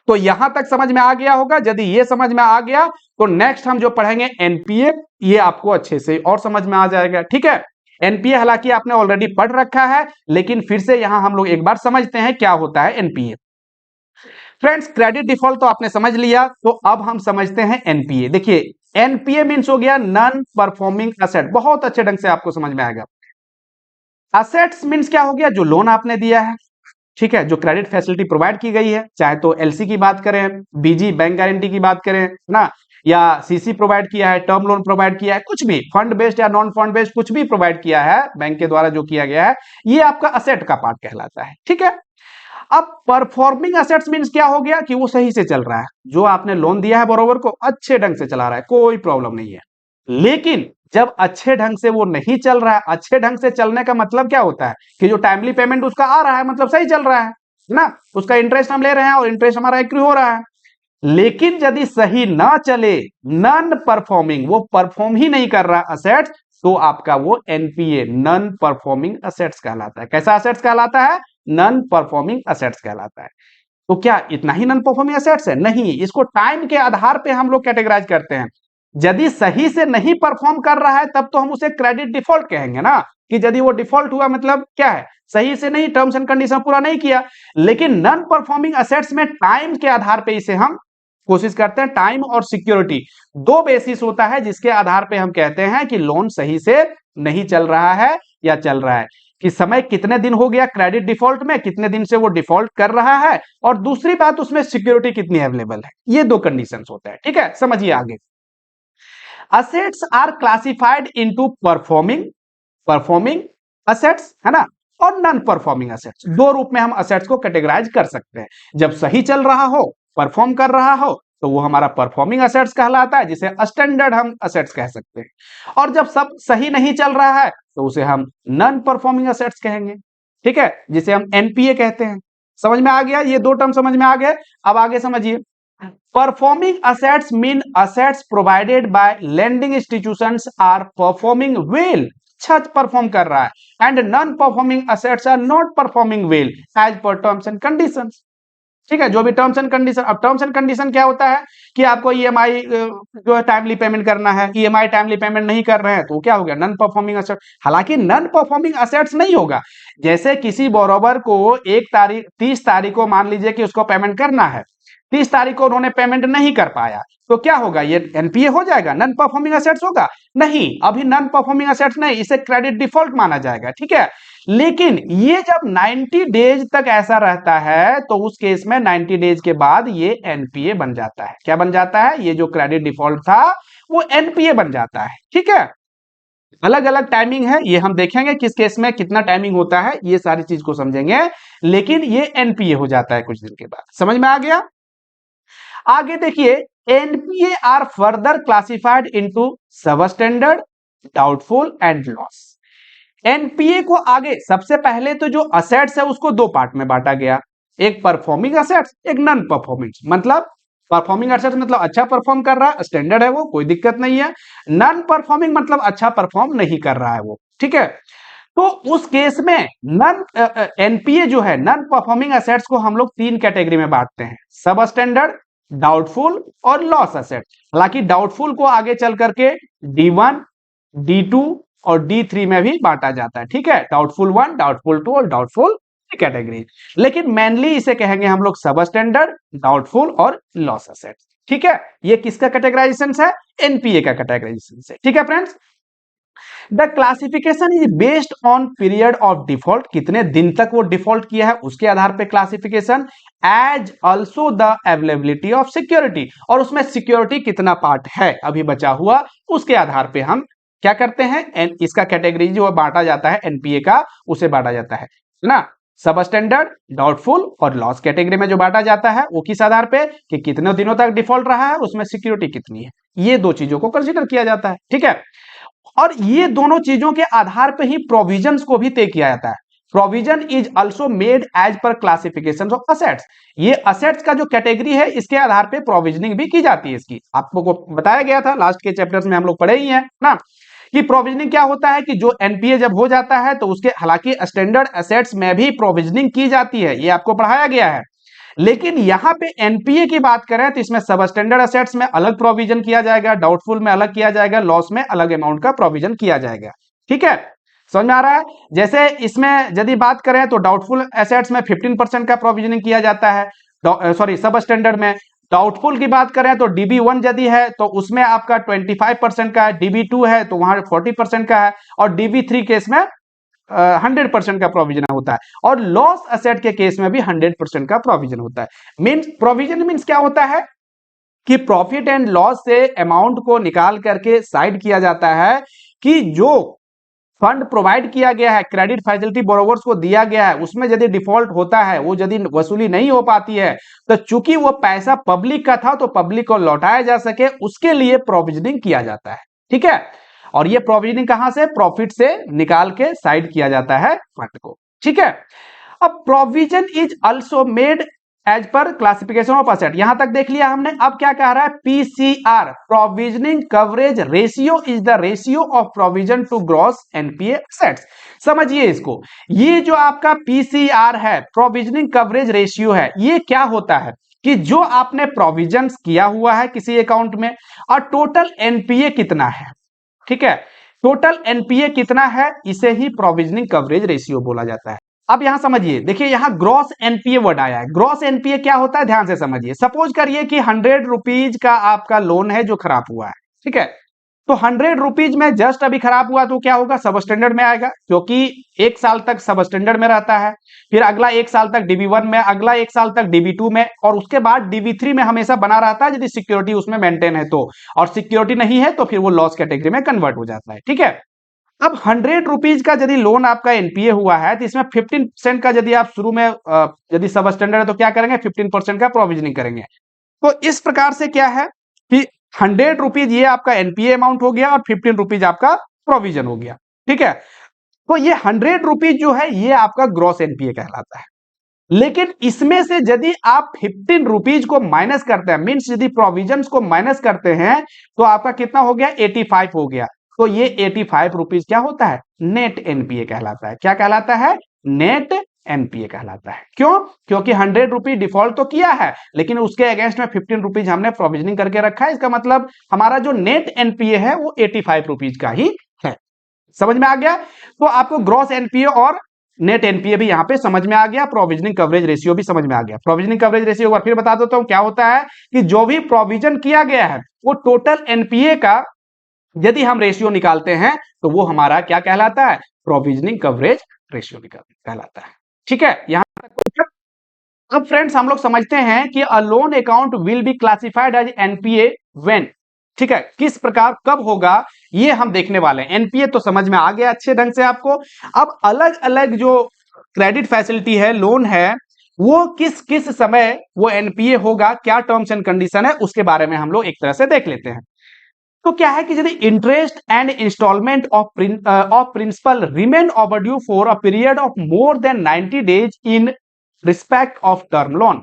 तो यहां तक समझ में आ गया होगा। यदि ये समझ में आ गया तो नेक्स्ट हम जो पढ़ेंगे एनपीए, ये आपको अच्छे से और समझ में आ जाएगा। ठीक है, एनपीए हालांकि आपने ऑलरेडी पढ़ रखा है, लेकिन फिर से यहां हम लोग एक बार समझते हैं क्या होता है एनपीए। फ्रेंड्स क्रेडिट डिफॉल्ट तो आपने समझ लिया, तो अब हम समझते हैं एनपीए। देखिए एनपीए मींस हो गया नॉन परफॉर्मिंग असेट, बहुत अच्छे ढंग से आपको समझ में आएगा। असेट्स मींस क्या हो गया, जो लोन आपने दिया है, ठीक है, जो क्रेडिट फैसिलिटी प्रोवाइड की गई है, चाहे तो एलसी की बात करें, बीजी बैंक गारंटी की बात करें ना, या सीसी प्रोवाइड किया है, टर्म लोन प्रोवाइड किया है, कुछ भी फंड बेस्ड या नॉन फंड बेस्ड कुछ भी प्रोवाइड किया है बैंक के द्वारा जो किया गया है, ये आपका असेट का पार्ट कहलाता है। ठीक है, अब परफॉर्मिंग असेट्स मींस क्या हो गया कि वो सही से चल रहा है, जो आपने लोन दिया है बरोबर को अच्छे ढंग से चला रहा है, कोई प्रॉब्लम नहीं है। लेकिन जब अच्छे ढंग से वो नहीं चल रहा है, अच्छे ढंग से चलने का मतलब क्या होता है कि जो टाइमली पेमेंट उसका आ रहा है, मतलब सही चल रहा है ना, उसका इंटरेस्ट हम ले रहे हैं और इंटरेस्ट हमारा एक्रू हो रहा है। लेकिन यदि सही ना चले, नॉन परफॉर्मिंग, वो परफॉर्म ही नहीं कर रहा असेट्स, तो आपका वो एनपीए नॉन परफॉर्मिंग असेट्स कहलाता है। कैसा असेट्स कहलाता है, नॉन परफॉर्मिंग असेट्स कहलाता है। तो क्या इतना ही नॉन परफॉर्मिंग असेट्स है? नहीं, इसको टाइम के आधार पे हम लोग कैटेगराइज करते हैं। यदि सही से नहीं परफॉर्म कर रहा है तब तो हम उसे क्रेडिट डिफॉल्ट कहेंगे ना, कि यदि वो डिफॉल्ट हुआ मतलब क्या है, सही से नहीं, टर्म्स एंड कंडीशन पूरा नहीं किया। लेकिन नॉन परफॉर्मिंग असेट्स में टाइम के आधार पे इसे हम कोशिश करते हैं, टाइम और सिक्योरिटी दो बेसिस होता है जिसके आधार पे हम कहते हैं कि लोन सही से नहीं चल रहा है या चल रहा है, कि समय कितने दिन हो गया क्रेडिट डिफॉल्ट में, कितने दिन से वो डिफॉल्ट कर रहा है, और दूसरी बात उसमें सिक्योरिटी कितनी अवेलेबल है। ये दो कंडीशंस होता है। ठीक है, समझिए आगे। Assets are classified into performing assets, है ना, और नॉन परफॉर्मिंग असेट्स। दो रूप में हम असेट्स को कैटेगराइज कर सकते हैं। जब सही चल रहा हो, परफॉर्म कर रहा हो, तो वो हमारा परफॉर्मिंग असेट्स कहलाता है, जिसे स्टैंडर्ड हम असेट्स कह सकते हैं। और जब सब सही नहीं चल रहा है तो उसे हम नॉन परफॉर्मिंग असेट्स कहेंगे, ठीक है, जिसे हम एनपीए कहते हैं। समझ में आ गया? ये दो टर्म समझ में आ गए। अब आगे समझिए। Performing assets mean assets provided by lending institutions are performing well, अच्छा परफॉर्म कर रहा है, and non performing assets are not performing well as per terms and conditions. ठीक है, जो भी टर्म्स एंड कंडीशन। अब टर्म्स एंड कंडीशन क्या होता है कि आपको ईएमआई जो है टाइमली पेमेंट करना है, ईएमआई टाइमली पेमेंट नहीं कर रहे हैं तो क्या हो गया? Non performing asset. हालांकि नॉन परफॉर्मिंग असेट्स नहीं होगा। जैसे किसी बोरोवर को 30 तारीख को मान लीजिए कि उसको पेमेंट करना है, 30 तारीख को उन्होंने पेमेंट नहीं कर पाया, तो क्या होगा? ये एनपीए हो जाएगा, नॉन परफॉर्मिंग असेट्स होगा? नहीं, अभी नॉन परफॉर्मिंग असेट्स नहीं, इसे क्रेडिट डिफॉल्ट माना जाएगा। ठीक है, लेकिन ये जब 90 डेज तक ऐसा रहता है तो उस केस में 90 डेज के बाद ये एनपीए बन जाता है। क्या बन जाता है? ये जो क्रेडिट डिफॉल्ट था वो एनपीए बन जाता है। ठीक है, अलग अलग टाइमिंग है, ये हम देखेंगे किस केस में कितना टाइमिंग होता है, ये सारी चीज को समझेंगे, लेकिन ये एनपीए हो जाता है कुछ दिन के बाद। समझ में आ गया? आगे देखिए, NPA are further classified into substandard, doubtful and loss. NPA को आगे सबसे पहले तो जो असेट्स है उसको दो पार्ट में बांटा गया, एक परफॉर्मिंग असेट्स, एक नॉन परफॉर्मिंग। मतलब परफॉर्मिंग असेट्स मतलब अच्छा परफॉर्म कर रहा है, स्टैंडर्ड है वो, कोई दिक्कत नहीं है। नॉन परफॉर्मिंग मतलब अच्छा परफॉर्म नहीं कर रहा है वो। ठीक है, तो उस केस में नॉन एनपीए जो है, नॉन परफॉर्मिंग असेट्स को हम लोग तीन कैटेगरी में बांटते हैं, सब स्टैंडर्ड, डाउटफुल और लॉस असेट। हालांकि डाउटफुल को आगे चल करके D1, D2 और D3 में भी बांटा जाता है। ठीक है, डाउटफुल 1, डाउटफुल 2 और डाउटफुल कैटेगरी, लेकिन मेनली इसे कहेंगे हम लोग सब स्टैंडर्ड, डाउटफुल और लॉस असेट। ठीक है, ये किसका कैटेगराइजेशन है? एनपीए का कैटेगराइजेशन है। ठीक है friends, the classification is based on period of default, कितने दिन तक वो डिफॉल्ट किया है उसके आधार पे classification, as also the availability of security, और उसमें सिक्योरिटी कितना पार्ट है अभी बचा हुआ, उसके आधार पे हम क्या करते हैं, इसका कैटेगरी जो बांटा जाता है एनपीए का, उसे बांटा जाता है ना। सब स्टैंडर्ड, डाउटफुल और लॉस कैटेगरी में जो बांटा जाता है वो किस आधार पे कि कितने दिनों तक डिफॉल्ट रहा है, उसमें सिक्योरिटी कितनी है, ये दो चीजों को कंसीडर किया जाता है। ठीक है, और ये दोनों चीजों के आधार पे ही प्रोविजंस को भी तय किया जाता है। Provision is also made as per classification of assets, ये असेट्स का जो कैटेगरी है इसके आधार पे प्रोविजनिंग भी की जाती है। इसकी आपको बताया गया था लास्ट के चैप्टर्स में, हम लोग पढ़े ही हैं ना, कि प्रोविजनिंग क्या होता है कि जो एनपीए जब हो जाता है तो उसके, हालांकि स्टैंडर्ड असेट्स में भी प्रोविजनिंग की जाती है, ये आपको पढ़ाया गया है, लेकिन यहां पे एनपीए की बात करें तो इसमें सब स्टैंडर्ड असेट्स में अलग प्रोविजन किया जाएगा, डाउटफुल में अलग किया जाएगा, लॉस में अलग अमाउंट का प्रोविजन किया जाएगा। ठीक है, समझ में आ रहा है? जैसे इसमें यदि बात करें तो डाउटफुल एसेट्स में 15% का प्रोविजनिंग किया जाता है, सॉरी सब स्टैंडर्ड में। डाउटफुल की बात करें तो DB1 यदि है तो उसमें आपका 25% का है, DB2 है तो वहां 40% का है, और DB3 केस में 100% का प्रोविजन होता है, और लॉस असेट के केस में भी 100% का प्रोविजन होता है। मींस प्रोविजन मींस क्या होता है कि प्रॉफिट एंड लॉस से अमाउंट को निकाल करके साइड किया जाता है कि जो फंड प्रोवाइड किया गया है, क्रेडिट फैसिलिटी बोरोवर्स को दिया गया है, उसमें यदि डिफॉल्ट होता है, वो यदि वसूली नहीं हो पाती है, तो चूंकि वो पैसा पब्लिक का था तो पब्लिक को लौटाया जा सके, उसके लिए प्रोविजनिंग किया जाता है। ठीक है, और ये प्रोविजनिंग कहां से? प्रॉफिट से निकाल के साइड किया जाता है फंड को। ठीक है, अब provision is also made as per classification of asset, यहां तक देख लिया हमने। अब क्या कह रहा है? PCR, provisioning coverage ratio, is the ratio of provision to gross NPA assets. समझिए इसको, ये जो आपका पीसीआर है, प्रोविजनिंग कवरेज रेशियो है, ये क्या होता है कि जो आपने प्रोविजंस किया हुआ है किसी अकाउंट में और टोटल एनपीए कितना है। ठीक है, टोटल एनपीए कितना है, इसे ही प्रोविजनिंग कवरेज रेशियो बोला जाता है। अब यहां समझिए, देखिए यहां ग्रॉस एनपीए वर्ड आया है। ग्रॉस एनपीए क्या होता है, ध्यान से समझिए। सपोज करिए कि 100 रुपीज का आपका लोन है जो खराब हुआ है। ठीक है, तो 100 रुपीज में जस्ट अभी खराब हुआ तो क्या होगा, सब स्टैंडर्ड में आएगा, क्योंकि 1 साल तक सब स्टैंडर्ड में रहता है, फिर अगला 1 साल तक DB1 में, अगला 1 साल तक DB2 में, और उसके बाद DB3 में हमेशा बना रहता है यदि सिक्योरिटी उसमें मेंटेन है तो, और सिक्योरिटी नहीं है तो फिर वो लॉस कैटेगरी में कन्वर्ट हो जाता है। ठीक है, अब 100 रुपीज का यदि लोन आपका एनपीए हुआ है तो इसमें 15% का यदि आप शुरू में यदि सब स्टैंडर्ड है तो क्या करेंगे, 15% का प्रोविजनिंग करेंगे। तो इस प्रकार से क्या है कि 100 रुपीज ये आपका एनपीए अमाउंट हो गया और 15 रुपीज आपका प्रोविजन हो गया। ठीक है, तो ये 100 रुपीज जो है ये आपका ग्रॉस एनपीए कहलाता है। लेकिन इसमें से यदि आप 15 रुपीज को माइनस करते हैं, मीन्स यदि प्रोविजन को माइनस करते हैं तो आपका कितना हो गया, 85 हो गया। तो ये 85 रुपीज क्या होता है, नेट एनपीए कहलाता है। क्या कहलाता है, नेट एनपीए कहलाता है। क्यों, क्योंकि 100 रुपीज डिफॉल्ट तो किया है लेकिन उसके अगेंस्ट में 15 रुपीज हमने प्रोविजनिंग करके रखा है, इसका मतलब हमारा जो नेट एनपीए है वो 85 रुपीज का ही है। समझ में आ गया। तो आपको ग्रॉस एनपीए और नेट एनपीए भी यहां पे समझ में आ गया, प्रोविजनिंग कवरेज रेशियो भी समझ में आ गया। प्रोविजनिंग कवरेज रेशियो एक बार फिर बता देता हूं क्या होता है कि जो भी प्रोविजन किया गया है वो टोटल एनपीए का यदि हम रेशियो निकालते हैं तो वो हमारा क्या कहलाता है, प्रोविजनिंग कवरेज रेशियो कहलाता है। ठीक है, यहां तक। अब फ्रेंड्स हम लोग समझते हैं कि a loan account will be classified as NPA when, ठीक है, किस प्रकार कब होगा ये हम देखने वाले हैं। एनपीए तो समझ में आ गया अच्छे ढंग से आपको। अब अलग अलग जो क्रेडिट फैसिलिटी है, लोन है, वो किस किस समय वो एनपीए होगा, क्या टर्म्स एंड कंडीशन है, उसके बारे में हम लोग एक तरह से देख लेते हैं। तो क्या है कि यदि interest and instalment of principal remain overdue for a period of more than 90 days in respect of term loan.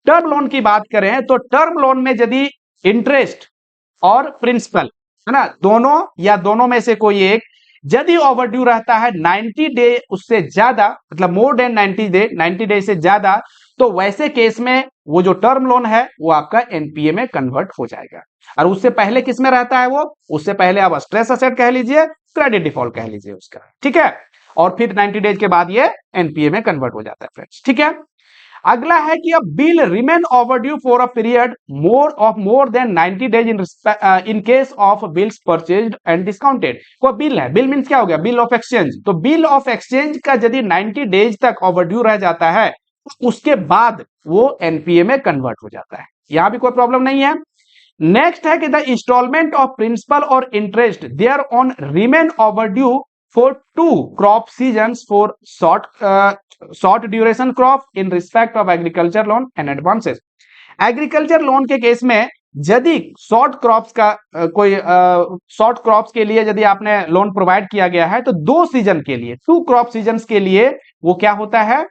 Term loan की बात करें तो टर्म लोन में यदि इंटरेस्ट और प्रिंसिपल है ना, दोनों या दोनों में से कोई एक यदि ओवरड्यू रहता है 90 डे उससे ज्यादा, मतलब मोर देन 90 डे से ज्यादा, तो वैसे केस में वो जो टर्म लोन है वो आपका एनपीए में कन्वर्ट हो जाएगा। और उससे पहले किस में रहता है वो, उससे पहले आप स्ट्रेस असेट कह लीजिए, क्रेडिट डिफॉल्ट कह लीजिए उसका। ठीक है, और फिर 90 डेज के बाद ये एनपीए में कन्वर्ट हो जाता है फ्रेंड्स। ठीक है, अगला है कि अब bill remain overdue for a period more than 90 days in case of bills purchased and discounted. कोई बिल है, बिल मींस क्या हो गया, बिल ऑफ एक्सचेंज। तो बिल ऑफ एक्सचेंज का यदि 90 डेज तक ओवरड्यू रह जाता है तो उसके बाद वो एनपीए में कन्वर्ट हो जाता है, यहां भी कोई प्रॉब्लम नहीं है। नेक्स्ट है कि द इंस्टॉलमेंट ऑफ प्रिंसिपल और interest thereon remain overdue for 2 crop seasons for short duration crop in respect of agriculture loan and advances. Agriculture loan के केस में यदि शॉर्ट क्रॉप्स का कोई शॉर्ट क्रॉप्स के लिए यदि आपने लोन प्रोवाइड किया गया है तो 2 सीजन के लिए, 2 क्रॉप सीजन के लिए वो क्या होता है,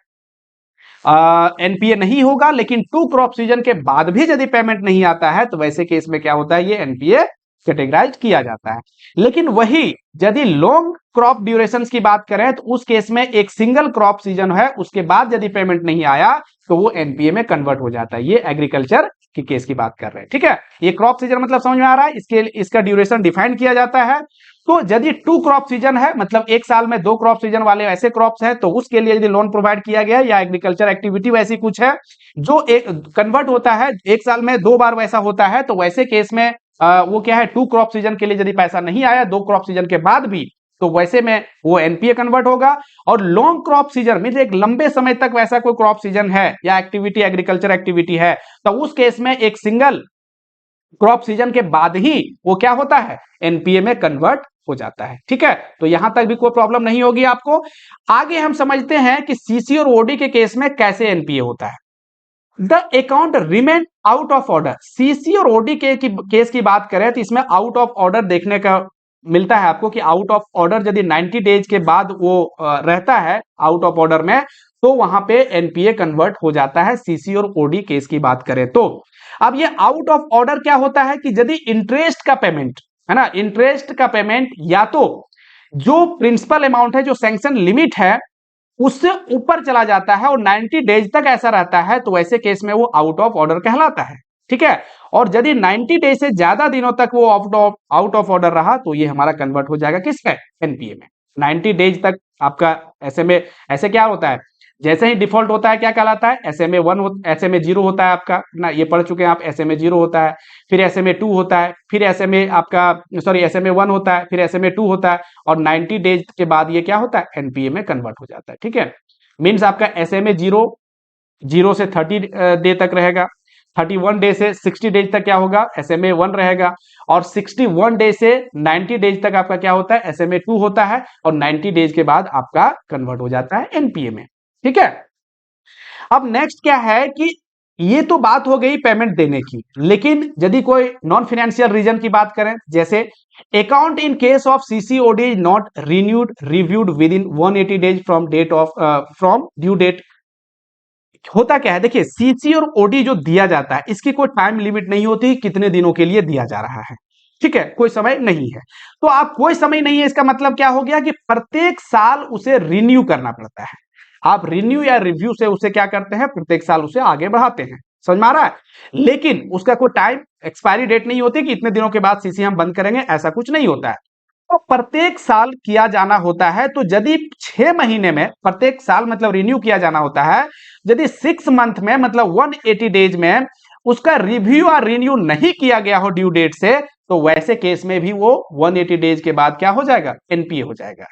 एनपीए नहीं होगा। लेकिन 2 क्रॉप सीजन के बाद भी यदि पेमेंट नहीं आता है तो वैसे केस में क्या होता है, ये एनपीए कैटेगराइज किया जाता है। लेकिन वही यदि लॉन्ग क्रॉप ड्यूरेशन की बात करें तो उस केस में एक सिंगल क्रॉप सीजन है, उसके बाद यदि पेमेंट नहीं आया तो वो एनपीए में कन्वर्ट हो जाता है। ये एग्रीकल्चर की केस की बात कर रहे हैं। ठीक है, ये क्रॉप सीजन मतलब समझ में आ रहा है, इसका ड्यूरेशन डिफाइन किया जाता है। तो यदि 2 क्रॉप सीजन है, मतलब एक साल में 2 क्रॉप सीजन वाले ऐसे क्रॉप्स हैं, तो उसके लिए यदि लोन प्रोवाइड किया गया या एग्रीकल्चर एक्टिविटी वैसी कुछ है जो एक कन्वर्ट होता है, एक साल में 2 बार वैसा होता है, तो वैसे केस में वो क्या है, 2 क्रॉप सीजन के लिए यदि पैसा नहीं आया 2 क्रॉप सीजन के बाद भी, तो वैसे में वो एनपीए कन्वर्ट होगा। और लॉन्ग क्रॉप सीजन मीन एक लंबे समय तक वैसा कोई क्रॉप सीजन है या एक्टिविटी, एग्रीकल्चर एक्टिविटी है, तो उस केस में एक सिंगल क्रॉप सीजन के बाद ही वो क्या होता है, एनपीए में कन्वर्ट हो जाता है। ठीक है, तो यहां तक भी कोई प्रॉब्लम नहीं होगी आपको। आगे हम समझते हैं कि सीसी और ओडी के केस में कैसे एनपीए होता है। The account remain out of order. CC और ओडी के केस की बात करें तो इसमें आउट ऑफ ऑर्डर देखने का मिलता है आपको कि आउट ऑफ ऑर्डर यदि 90 डेज के बाद वो रहता है आउट ऑफ ऑर्डर में, तो वहां पे एनपीए कन्वर्ट हो जाता है सीसी और ओडी केस की बात करें तो। अब ये आउट ऑफ ऑर्डर क्या होता है कि यदि इंटरेस्ट का पेमेंट है ना, इंटरेस्ट का पेमेंट या तो जो प्रिंसिपल अमाउंट है, जो सैंक्शन लिमिट है, उससे ऊपर चला जाता है और 90 डेज तक ऐसा रहता है, तो वैसे केस में वो आउट ऑफ ऑर्डर कहलाता है। ठीक है, और यदि 90 डेज से ज्यादा दिनों तक वो आउट ऑफ ऑर्डर रहा तो ये हमारा कन्वर्ट हो जाएगा किस पे, एनपीए में। 90 डेज तक आपका ऐसे में, ऐसे क्या होता है, जैसे ही डिफॉल्ट होता है क्या कहलाता है, SMA 0 होता है आपका ना, ये पढ़ चुके हैं आप, SMA 0 होता है, फिर SMA 2 होता है, फिर SMA आपका SMA 1 होता है, फिर SMA 2 होता है, और 90 डेज के बाद ये क्या होता है, एनपीए में कन्वर्ट हो जाता है। ठीक है, मीन्स आपका SMA 0 से 30 डे तक रहेगा, 31 डे से 60 डेज तक क्या होगा, SMA 1 रहेगा, और 61 डे से 90 डेज तक आपका क्या होता है, SMA 2 होता है, और 90 डेज के बाद आपका कन्वर्ट हो जाता है एनपीए में। ठीक है, अब नेक्स्ट क्या है कि ये तो बात हो गई पेमेंट देने की, लेकिन यदि कोई नॉन फाइनेंशियल रीजन की बात करें, जैसे account in case of CC OD is not renewed reviewed within 180 days from due date. होता क्या है, देखिए सीसी और ओडी जो दिया जाता है इसकी कोई टाइम लिमिट नहीं होती, कितने दिनों के लिए दिया जा रहा है। ठीक है, कोई समय नहीं है, तो आप कोई समय नहीं है, इसका मतलब क्या हो गया कि प्रत्येक साल उसे रिन्यू करना पड़ता है। आप रिन्यू या रिव्यू से उसे क्या करते हैं, प्रत्येक साल उसे आगे बढ़ाते हैं। समझ में आ रहा है, लेकिन उसका कोई टाइम एक्सपायरी डेट नहीं होती कि इतने दिनों के बाद सीसी हम बंद करेंगे, ऐसा कुछ नहीं होता है। तो प्रत्येक साल किया जाना होता है, तो यदि 6 महीने में प्रत्येक साल मतलब रिन्यू किया जाना होता है, यदि 6 मंथ में मतलब 180 डेज में उसका रिव्यू और रिन्यू नहीं किया गया हो ड्यू डेट से, तो वैसे केस में भी वो 180 डेज के बाद क्या हो जाएगा, एनपीए हो जाएगा।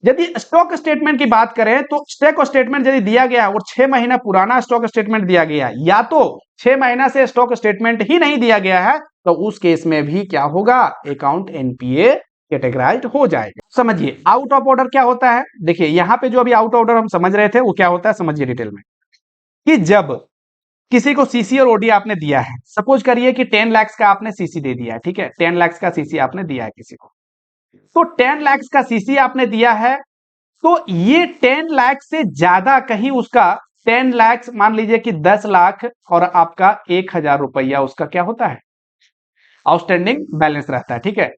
यदि स्टॉक स्टेटमेंट की बात करें तो स्टॉक स्टेटमेंट यदि दिया गया और 6 महीना पुराना स्टॉक स्टेटमेंट दिया गया, या तो 6 महीना से स्टॉक स्टेटमेंट ही नहीं दिया गया है, तो उस केस में भी क्या होगा, अकाउंट एनपीए कैटेगराइज्ड हो जाएगा। समझिए आउट ऑफ ऑर्डर क्या होता है, देखिए यहां पे जो अभी आउट ऑफ ऑर्डर हम समझ रहे थे वो क्या होता है, समझिए डिटेल में, कि जब किसी को सीसी और ओडी आपने दिया है, सपोज करिए कि 10 लाख का आपने सीसी दे दिया है। ठीक है, 10 लाख का सीसी आपने दिया है किसी को, तो 10 लाख का सीसी आपने दिया है, तो ये 10 लाख से ज्यादा कहीं उसका 10 लाख मान लीजिए कि 10 लाख और आपका 1000 रुपया उसका क्या होता है, आउटस्टैंडिंग बैलेंस रहता है। ठीक है,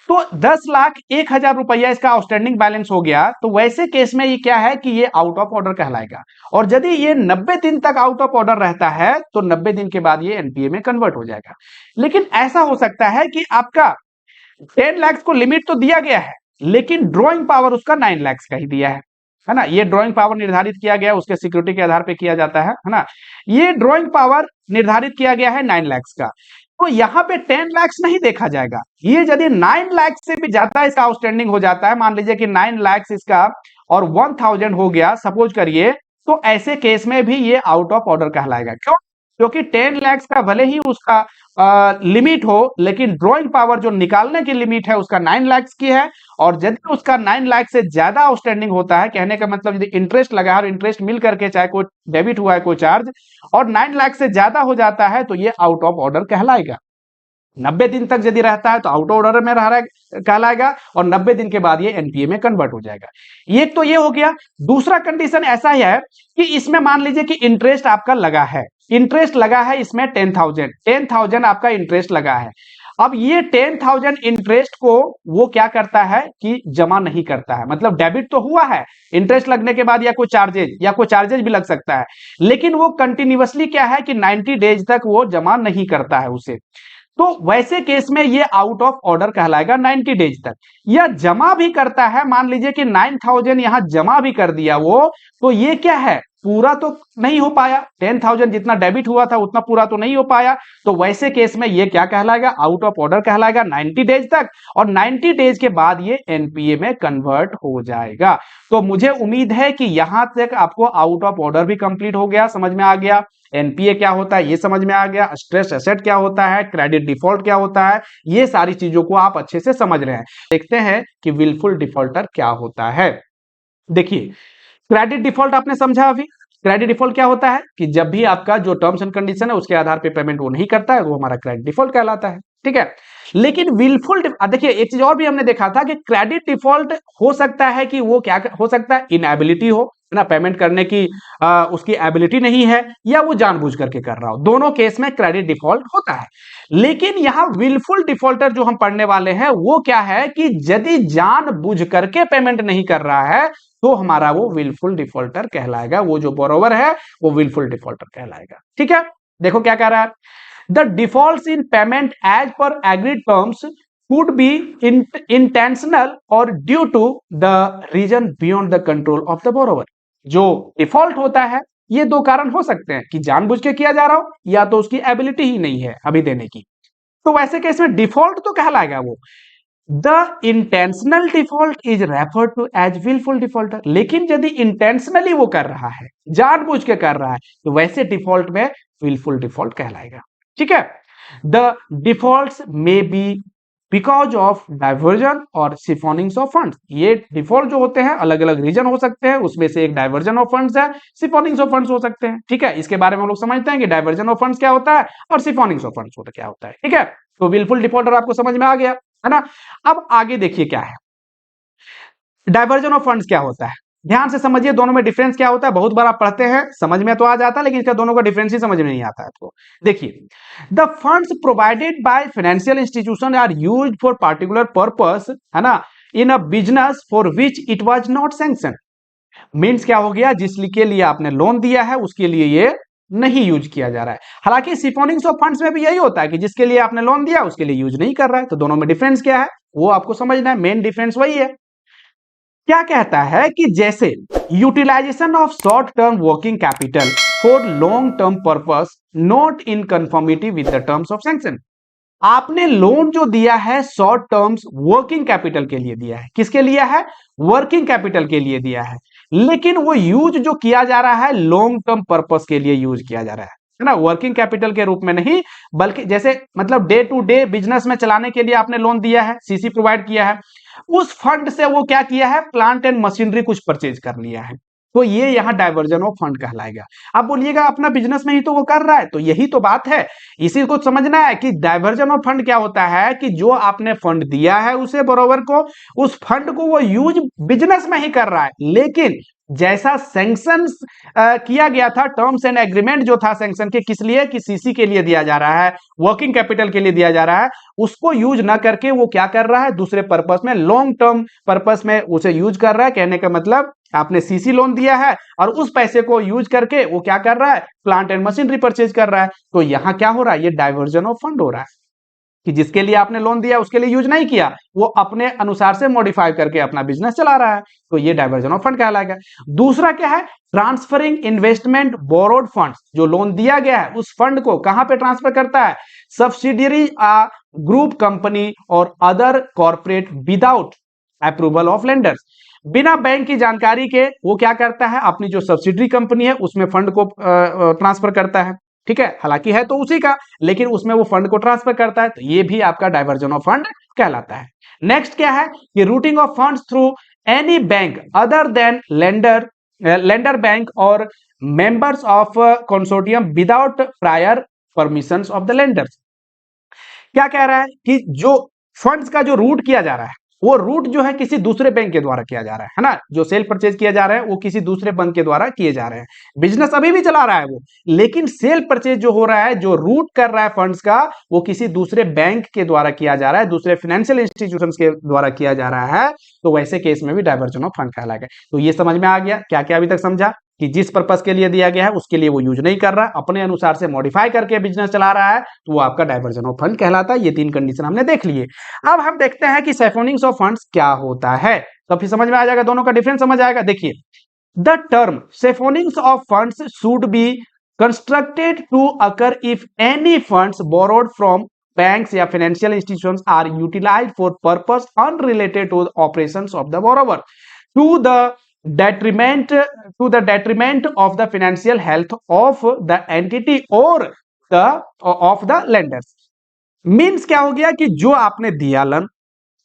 तो 10 लाख 1000 रुपया इसका आउटस्टैंडिंग बैलेंस हो गया, तो वैसे केस में ये क्या है कि ये आउट ऑफ ऑर्डर कहलाएगा, और यदि ये 90 दिन तक आउट ऑफ ऑर्डर रहता है तो 90 दिन के बाद ये एनपीए में कन्वर्ट हो जाएगा। लेकिन ऐसा हो सकता है कि आपका 10 लाख को लिमिट तो दिया गया है, लेकिन ड्रॉइंग पावर उसका 9 लाख का ही दिया है ना, ये ड्रॉइंग पावर निर्धारित किया गया उसके सिक्योरिटी के आधार पर किया जाता है ना, ये ड्रॉइंग पावर निर्धारित किया गया है 9 लाख का, तो यहां पे 10 लाख नहीं देखा जाएगा, ये यदि 9 लाख से भी ज्यादा इसका आउटस्टैंडिंग हो जाता है, मान लीजिए कि 9 लाख इसका और 1000 हो गया सपोज करिए, तो ऐसे केस में भी ये आउट ऑफ ऑर्डर कहलाएगा। क्यों, क्योंकि 10 लाख का भले ही उसका लिमिट हो, लेकिन ड्रॉइंग पावर जो निकालने की लिमिट है उसका 9 लाख की है, और यदि उसका 9 लाख से ज्यादा आउटस्टैंडिंग होता है, कहने का मतलब यदि इंटरेस्ट लगा है और इंटरेस्ट मिल करके चाहे कोई डेबिट हुआ है कोई चार्ज, और 9 लाख से ज्यादा हो जाता है, तो ये आउट ऑफ ऑर्डर कहलाएगा। 90 दिन तक यदि रहता है तो आउट ऑफ ऑर्डर में रह रहा कहलाएगा, और 90 दिन के बाद ये एनपीए में कन्वर्ट हो जाएगा। ये तो ये हो गया। दूसरा कंडीशन ऐसा ही है कि इसमें मान लीजिए कि इंटरेस्ट आपका लगा है, इंटरेस्ट लगा है इसमें 10,000 आपका इंटरेस्ट लगा है। अब ये 10,000 इंटरेस्ट को वो क्या करता है कि जमा नहीं करता है, मतलब डेबिट तो हुआ है इंटरेस्ट लगने के बाद, या कोई चार्जेज भी लग सकता है, लेकिन वो कंटिन्यूअसली क्या है कि 90 डेज तक वो जमा नहीं करता है उसे, तो वैसे केस में ये आउट ऑफ ऑर्डर कहलाएगा 90 डेज तक। या जमा भी करता है, मान लीजिए कि 9,000 यहां जमा भी कर दिया वो, तो ये क्या है, पूरा तो नहीं हो पाया, 10,000 जितना डेबिट हुआ था उतना पूरा तो नहीं हो पाया, तो वैसे केस में ये क्या कहलाएगा, आउट ऑफ ऑर्डर कहलाएगा 90 डेज तक, और 90 डेज के बाद ये एनपीए में कन्वर्ट हो जाएगा। तो मुझे उम्मीद है कि यहां तक आपको आउट ऑफ ऑर्डर भी कंप्लीट हो गया, समझ में आ गया, एनपीए क्या होता है ये समझ में आ गया, स्ट्रेस एसेट क्या होता है, क्रेडिट डिफॉल्ट क्या होता है, ये सारी चीजों को आप अच्छे से समझ रहे हैं। देखते हैं कि विलफुल डिफॉल्टर क्या होता है। देखिए क्रेडिट डिफॉल्ट आपने समझा, अभी क्रेडिट डिफॉल्ट क्या होता है कि जब भी आपका जो टर्म्स एंड कंडीशन है उसके आधार पे पेमेंट वो नहीं करता है, वो हमारा क्रेडिट डिफॉल्ट कहलाता है। ठीक है, लेकिन विलफुल देखिए एक चीज और भी हमने देखा था कि क्रेडिट डिफॉल्ट हो सकता है कि वो क्या हो सकता है, इनएबिलिटी हो ना, पेमेंट करने की उसकी एबिलिटी नहीं है, या वो जानबूझ करके कर रहा हो, दोनों केस में क्रेडिट डिफॉल्ट होता है। लेकिन यहां विलफुल डिफॉल्टर जो हम पढ़ने वाले हैं वो क्या है कि यदि जानबूझ करके पेमेंट नहीं कर रहा है तो हमारा वो विलफुल डिफॉल्टर कहलाएगा, वो जो बोरोवर है वो विलफुल डिफॉल्टर कहलाएगा। ठीक है, देखो क्या कह रहा है, the defaults in payment as per agreed terms could be intentional or due to the reason beyond the control of the borrower। जो डिफॉल्ट होता है, ये दो कारण हो सकते हैं कि जानबूझ के किया जा रहा हो या तो उसकी एबिलिटी ही नहीं है अभी देने की। तो वैसे केस में डिफॉल्ट तो कहलाएगा वो। The intentional default is referred to as wilful defaulter. लेकिन यदि इंटेंशनली वो कर रहा है, जानबूझ के कर रहा है, तो वैसे डिफॉल्ट में विलफुल डिफॉल्ट कहलाएगा। ठीक है। The defaults may be because of diversion और सिफोनिंग्स ऑफ फंड्स। ये डिफॉल्ट जो होते हैं अलग अलग रीजन हो सकते हैं, उसमें से एक डाइवर्जन ऑफ फंड्स है, सिफोनिंग्स ऑफ फंड्स हो सकते हैं। ठीक है, इसके बारे में हम लोग समझते हैं कि डाइवर्जन ऑफ फंड्स क्या होता है और सिफोनिंग्स ऑफ फंड्स होता क्या होता है। ठीक है, तो विलफुल डिफॉल्टर आपको समझ में आ गया है ना। अब आगे देखिए क्या है डाइवर्जन ऑफ फंड्स क्या होता है। ध्यान से समझिए दोनों में डिफरेंस क्या होता है। बहुत बार आप पढ़ते हैं समझ में तो आ जाता है, लेकिन इसका दोनों का डिफरेंस ही समझ में नहीं आता है आपको। देखिए, the funds provided by financial institution are used for particular purpose, है ना, in a business for which it was not sanction. Means क्या हो गया, जिसके लिए आपने लोन दिया है उसके लिए ये नहीं यूज किया जा रहा है। हालांकि सिफोनिंग्स ऑफ फंड्स में भी यही होता है कि जिसके लिए आपने लोन दिया उसके लिए यूज नहीं कर रहा है। तो दोनों में डिफरेंस क्या है वो आपको समझना है, मेन डिफरेंस वही है। क्या कहता है कि जैसे utilisation of short term working capital for long term purpose not in conformity with the terms of sanction. आपने लोन जो दिया है शॉर्ट टर्म्स वर्किंग कैपिटल के लिए दिया है। किसके लिए है? वर्किंग कैपिटल के लिए दिया है, लेकिन वो यूज जो किया जा रहा है लॉन्ग टर्म पर्पस के लिए यूज किया जा रहा है ना, वर्किंग कैपिटल के रूप में नहीं, बल्कि जैसे मतलब डे टू डे बिजनेस में चलाने के लिए आपने लोन दिया है, सीसी प्रोवाइड किया है, उस फंड से वो क्या किया है, प्लांट एंड मशीनरी कुछ परचेज कर लिया है, तो ये यहां डाइवर्जन ऑफ फंड कहलाएगा। आप बोलिएगा अपना बिजनेस में ही तो वो कर रहा है, तो यही तो बात है। इसी को समझना है कि डाइवर्जन ऑफ फंड क्या होता है कि जो आपने फंड दिया है उसे बरोबर को, उस फंड को वो यूज बिजनेस में ही कर रहा है, लेकिन जैसा सैंक्शन किया गया था, टर्म्स एंड एग्रीमेंट जो था सैंक्शन के, किस लिए, कि सीसी के लिए दिया जा रहा है, वर्किंग कैपिटल के लिए दिया जा रहा है, उसको यूज ना करके वो क्या कर रहा है, दूसरे पर्पस में, लॉन्ग टर्म पर्पस में उसे यूज कर रहा है। कहने का मतलब आपने सीसी लोन दिया है और उस पैसे को यूज करके वो क्या कर रहा है, प्लांट एंड मशीनरी परचेज कर रहा है। तो यहां क्या हो रहा है, ये डाइवर्जन ऑफ फंड हो रहा है कि जिसके लिए आपने लोन दिया उसके लिए यूज नहीं किया, वो अपने अनुसार से मॉडिफाई करके अपना बिजनेस चला रहा है, तो ये डाइवर्जन ऑफ फंड कहलाएगा। दूसरा क्या है, ट्रांसफरिंग इन्वेस्टमेंट बोरोड फंड्स। जो लोन दिया गया है उस फंड को कहां पे ट्रांसफर करता है, सब्सिडियरी ग्रुप कंपनी और other corporate without approval of lenders. बिना बैंक की जानकारी के वो क्या करता है, अपनी जो सब्सिडरी कंपनी है उसमें फंड को ट्रांसफर करता है। ठीक है, हालांकि है तो उसी का, लेकिन उसमें वो फंड को ट्रांसफर करता है, तो ये भी आपका डाइवर्जन ऑफ फंड कहलाता है। नेक्स्ट क्या है कि routing of funds through any bank other than lender bank और members of consortium without prior permissions of the lenders. क्या कह रहा है कि जो फंड्स का जो रूट किया जा रहा है वो रूट जो है किसी दूसरे बैंक के द्वारा किया जा रहा है ना, जो सेल परचेज किया जा रहा है वो किसी दूसरे बैंक के द्वारा किए जा रहे हैं। बिजनेस अभी भी चला रहा है वो, लेकिन सेल परचेज जो हो रहा है, जो रूट कर रहा है फंड्स का, वो किसी दूसरे बैंक के द्वारा किया जा रहा है, दूसरे फाइनेंशियल इंस्टीट्यूशंस के द्वारा किया जा रहा है, तो वैसे केस में भी डाइवर्जन ऑफ फंड कहलाएगा। तो ये समझ में आ गया क्या क्या अभी तक समझा, कि जिस पर्पस के लिए दिया गया है उसके लिए वो यूज नहीं कर रहा, अपने अनुसार से मॉडिफाई करके बिजनेस चला रहा है, तो वो आपका डाइवर्जन ऑफ फंड कहलाता है। ये तीन कंडीशन हमने देख लिए। अब हम देखते हैं कि सिफोनिंग्स ऑफ फंड्स क्या होता है, तो फिर समझ में आ जाएगा, दोनों का डिफरेंस समझ आएगा। देखिए, the term siphonings of funds should be constructed to occur if any funds borrowed from banks या financial institutions are utilized for purpose unrelated to the operations of the borrower to the detriment of the financial health of the entity or the of the lenders। Means क्या हो गया कि जो आपने दिया लोन,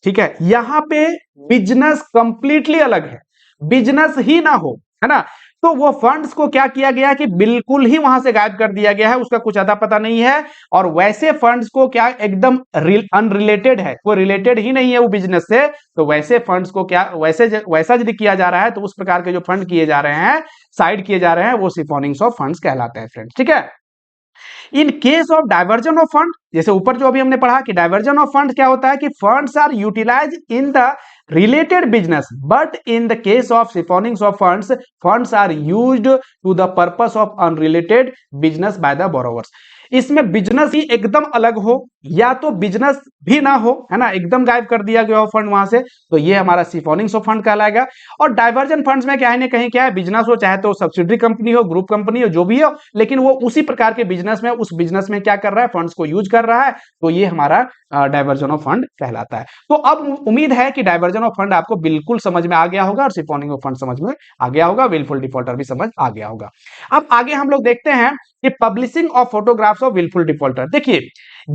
ठीक है, यहां पे बिजनेस कंप्लीटली अलग है, बिजनेस ही ना हो, है ना, तो वो फंड्स को क्या किया गया कि बिल्कुल ही वहां से गायब कर दिया गया है, उसका कुछ अता पता नहीं है। और वैसे फंड्स को क्या एकदम अनरिलेटेड है, वो रिलेटेड ही नहीं है वो बिजनेस से, तो वैसे फंड्स को क्या वैसा यदि किया जा रहा है, तो उस प्रकार के जो फंड किए जा रहे हैं, साइड किए जा रहे हैं, वो सिफोनिंग्स ऑफ फंड्स कहलाते हैं फ्रेंड्स। ठीक है, इन case of diversion of fund, जैसे ऊपर जो अभी हमने पढ़ा कि डाइवर्जन ऑफ फंड क्या होता है कि funds are utilise in the related business, but in the case of siphonings of funds are used to the purpose of unrelated business by the borrowers। इसमें बिजनेस ही एकदम अलग हो या तो बिजनेस भी ना हो, है ना, एकदम गायब कर दिया गया हो फंड वहां से, तो ये हमारा सिफोनिंग्स ऑफ फंड कहलाएगा। और डाइवर्जन फंड्स में क्या है, कहीं क्या है, बिजनेस हो, चाहे तो सब्सिडरी कंपनी हो, ग्रुप कंपनी हो, जो भी हो, लेकिन वो उसी प्रकार के बिजनेस में, उस बिजनेस में क्या कर रहा है, फंड्स को यूज कर रहा है, तो ये हमारा डाइवर्जन ऑफ फंड कहलाता है। तो अब उम्मीद है कि डाइवर्जन ऑफ फंड आपको बिल्कुल समझ में आ गया होगा और सिफोनिंग ऑफ फंड समझ में आ गया होगा, विलफुल डिफॉल्टर भी समझ आ गया होगा। अब आगे हम लोग देखते हैं कि publishing of photographs of wilful defaulter. देखिए,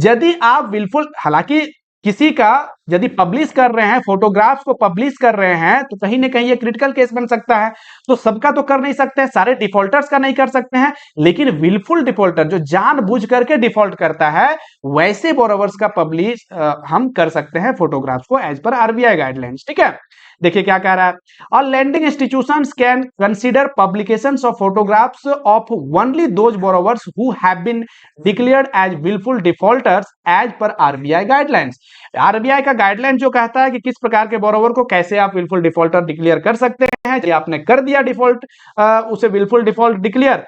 यदि आप विलफुल, हालांकि किसी का यदि पब्लिश कर रहे हैं, फोटोग्राफ्स को पब्लिश कर रहे हैं, तो कहीं ना कहीं ये क्रिटिकल केस बन सकता है। तो सबका तो कर नहीं सकते हैं, सारे डिफॉल्टर्स का नहीं कर सकते हैं, लेकिन विलफुल डिफॉल्टर जो जानबूझ करके डिफॉल्ट करता है, वैसे बोरोवर्स का पब्लिश हम कर सकते हैं फोटोग्राफ्स को एज पर आरबीआई गाइडलाइंस। ठीक है, देखिए क्या कह रहा है, और lending institutions can consider publications of photographs of only those borrowers who have been declared as wilful defaulters as per RBI guidelines. RBI का गाइडलाइन जो कहता है कि किस प्रकार के बोरोवर को कैसे आप विलफुल डिफॉल्टर डिक्लेयर कर सकते हैं। यदि आपने कर दिया डिफॉल्ट, उसे विलफुल डिफॉल्ट डिक्लेयर,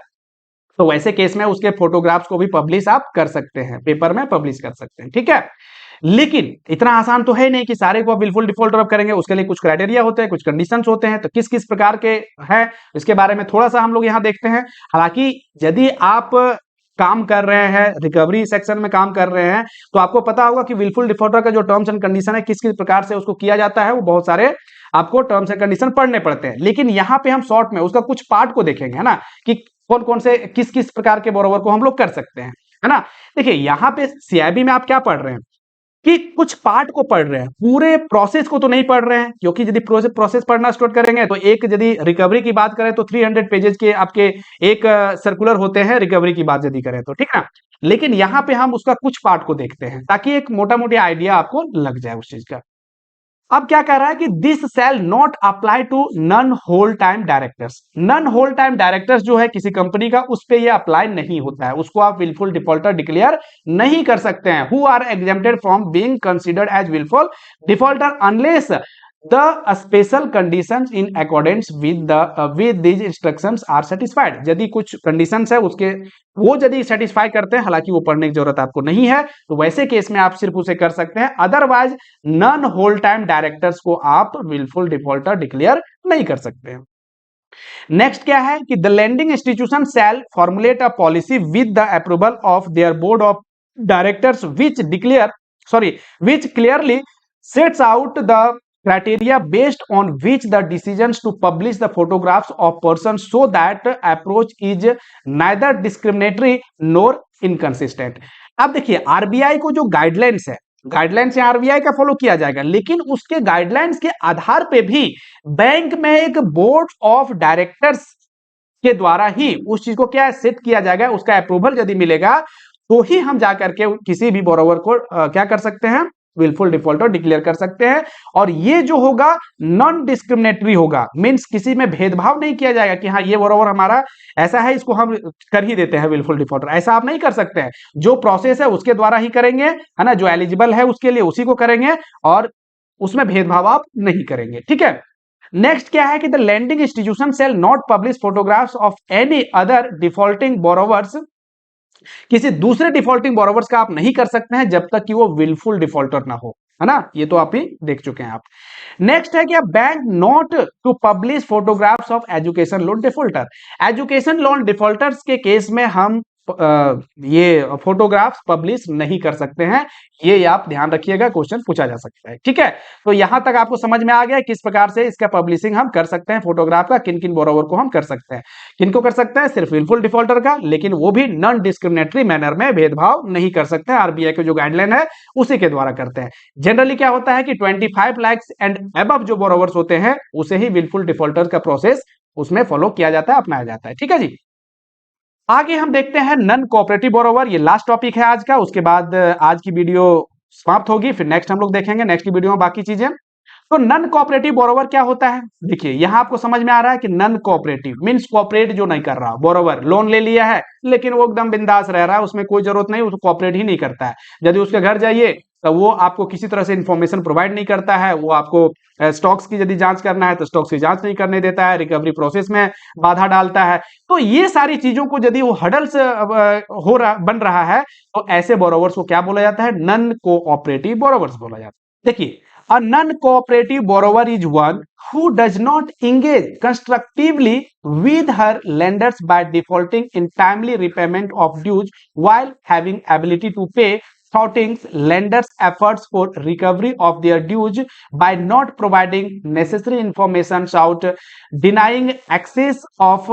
तो वैसे केस में उसके फोटोग्राफ्स को भी पब्लिश आप कर सकते हैं, पेपर में पब्लिश कर सकते हैं। ठीक है, लेकिन इतना आसान तो है नहीं कि सारे को आप बिल्कुल डिफॉल्टर ऑफ करेंगे, उसके लिए कुछ क्राइटेरिया होते हैं, कुछ कंडीशंस होते हैं, तो किस किस प्रकार के हैं इसके बारे में थोड़ा सा हम लोग यहां देखते हैं। हालांकि यदि आप काम कर रहे हैं, रिकवरी सेक्शन में काम कर रहे हैं, तो आपको पता होगा कि विलफुल डिफॉल्टर का जो टर्म्स एंड कंडीशन है, किस किस प्रकार से उसको किया जाता है, वो बहुत सारे आपको टर्म्स एंड कंडीशन पढ़ने पड़ते हैं। लेकिन यहाँ पे हम शॉर्ट में उसका कुछ पार्ट को देखेंगे, है ना, कि कौन कौन से किस किस प्रकार के बोरोवर को हम लोग कर सकते हैं, है ना। देखिए, यहाँ पे सीआईबी में आप क्या पढ़ रहे हैं कि कुछ पार्ट को पढ़ रहे हैं, पूरे प्रोसेस को तो नहीं पढ़ रहे हैं, क्योंकि यदि प्रोसेस पढ़ना स्टार्ट करेंगे तो एक, यदि रिकवरी की बात करें तो 300 पेजेस के आपके एक सर्कुलर होते हैं, रिकवरी की बात यदि करें तो, ठीक है। लेकिन यहाँ पे हम उसका कुछ पार्ट को देखते हैं ताकि एक मोटा मोटी आइडिया आपको लग जाए उस चीज का। अब क्या कह रहा है कि this shall not apply to non whole time directors. Non whole time directors जो है किसी कंपनी का, उस पे ये अप्लाई नहीं होता है, उसको आप विलफुल डिफॉल्टर डिक्लेयर नहीं कर सकते हैं। Who are exempted from being considered as wilful defaulter unless the special conditions in accordance with these instructions are satisfied. यदि कुछ कंडीशंस है उसके, वो यदि सेटिस्फाई करते हैं, हालांकि वो पढ़ने की जरूरत आपको नहीं है, तो वैसे केस में आप सिर्फ उसे कर सकते हैं। Otherwise non whole time directors को आप विलफुल डिफॉल्टर डिक्लेयर नहीं कर सकते हैं। नेक्स्ट क्या है कि the lending institution shall formulate a policy with the approval of their board of directors which clearly sets out the criteria based on which the decisions to publish the photographs of persons, so that approach is neither discriminatory nor inconsistent। अब देखिए, आरबीआई को जो गाइडलाइंस है, गाइडलाइंस आरबीआई का फॉलो किया जाएगा, लेकिन उसके गाइडलाइंस के आधार पे भी बैंक में एक बोर्ड ऑफ डायरेक्टर्स के द्वारा ही उस चीज को क्या सेट किया जाएगा, उसका अप्रूवल यदि मिलेगा तो ही हम जाकर के किसी भी बोरोवर को क्या कर सकते हैं, विलफुल डिफॉल्टर डिक्लेयर कर सकते हैं। और ये जो होगा नॉन डिस्क्रिमिनेटरी होगा, मींस किसी में भेदभाव नहीं किया जाएगा कि हाँ ये बोरोवर हमारा ऐसा है, इसको हम कर ही देते हैं विलफुल डिफॉल्टर, ऐसा आप नहीं कर सकते हैं। जो प्रोसेस है उसके द्वारा ही करेंगे, है ना, जो एलिजिबल है उसके लिए उसी को करेंगे, और उसमें भेदभाव आप नहीं करेंगे। ठीक है, नेक्स्ट क्या है कि the lending institution shall not publish photographs of any other defaulting borrowers. किसी दूसरे डिफॉल्टिंग बोरोवर्स का आप नहीं कर सकते हैं जब तक कि वो विलफुल डिफॉल्टर ना हो, है ना, ये तो आप ही देख चुके हैं आप। नेक्स्ट है कि bank not to publish photographs of education loan defaulter. Education loan defaulters के केस में हम ये फोटोग्राफ्स पब्लिश नहीं कर सकते हैं, ये आप ध्यान रखिएगा, क्वेश्चन पूछा जा सकता है। ठीक है, तो यहां तक आपको समझ में आ गया किस प्रकार से इसका पब्लिशिंग हम कर सकते हैं, फोटोग्राफ का किन किन बोरोवर को हम कर सकते हैं। किनको कर सकते हैं, सिर्फ विलफुल डिफॉल्टर का, लेकिन वो भी नॉन डिस्क्रिमिनेटरी मैनर में, भेदभाव नहीं कर सकते हैं, आरबीआई के जो गाइडलाइन है उसी के द्वारा करते हैं। जनरली क्या होता है कि 25 लाख एंड अबव जो बोरोवर्स होते हैं उसे ही विलफुल डिफॉल्टर का प्रोसेस उसमें फॉलो किया जाता है, अपनाया जाता है। ठीक है जी, आगे हम देखते हैं नॉन कोऑपरेटिव बोरोवर, ये लास्ट टॉपिक है आज का, उसके बाद आज की वीडियो समाप्त होगी, फिर नेक्स्ट हम लोग देखेंगे नेक्स्ट की वीडियो में बाकी चीजें। तो नॉन कोऑपरेटिव बोरोवर क्या होता है, देखिए यहां आपको समझ में आ रहा है कि नॉन कोऑपरेटिव मींस कोऑपरेट जो नहीं कर रहा, बोरोवर लोन ले लिया है लेकिन वो एकदम बिंदास रह रहा है, उसमें कोई जरूरत नहीं, उसको कोऑपरेट ही नहीं करता है। यदि उसके घर जाइए तो वो आपको किसी तरह से इंफॉर्मेशन प्रोवाइड नहीं करता है, वो आपको स्टॉक्स की यदि जांच करना है तो स्टॉक्स की जांच नहीं करने देता है, रिकवरी प्रोसेस में बाधा डालता है। तो ये सारी चीजों को यदि वो हडल्स बन रहा है, तो ऐसे बोरोवर्स को क्या बोला जाता है? नॉन कोऑपरेटिव बोरोवर्स बोला जाता है। देखिए, a non-cooperative borrower is one who does not engage constructively with her lenders by defaulting in timely repayment of dues while having ability to pay, thwarting lenders' efforts for recovery of their dues by not providing necessary information out, denying access of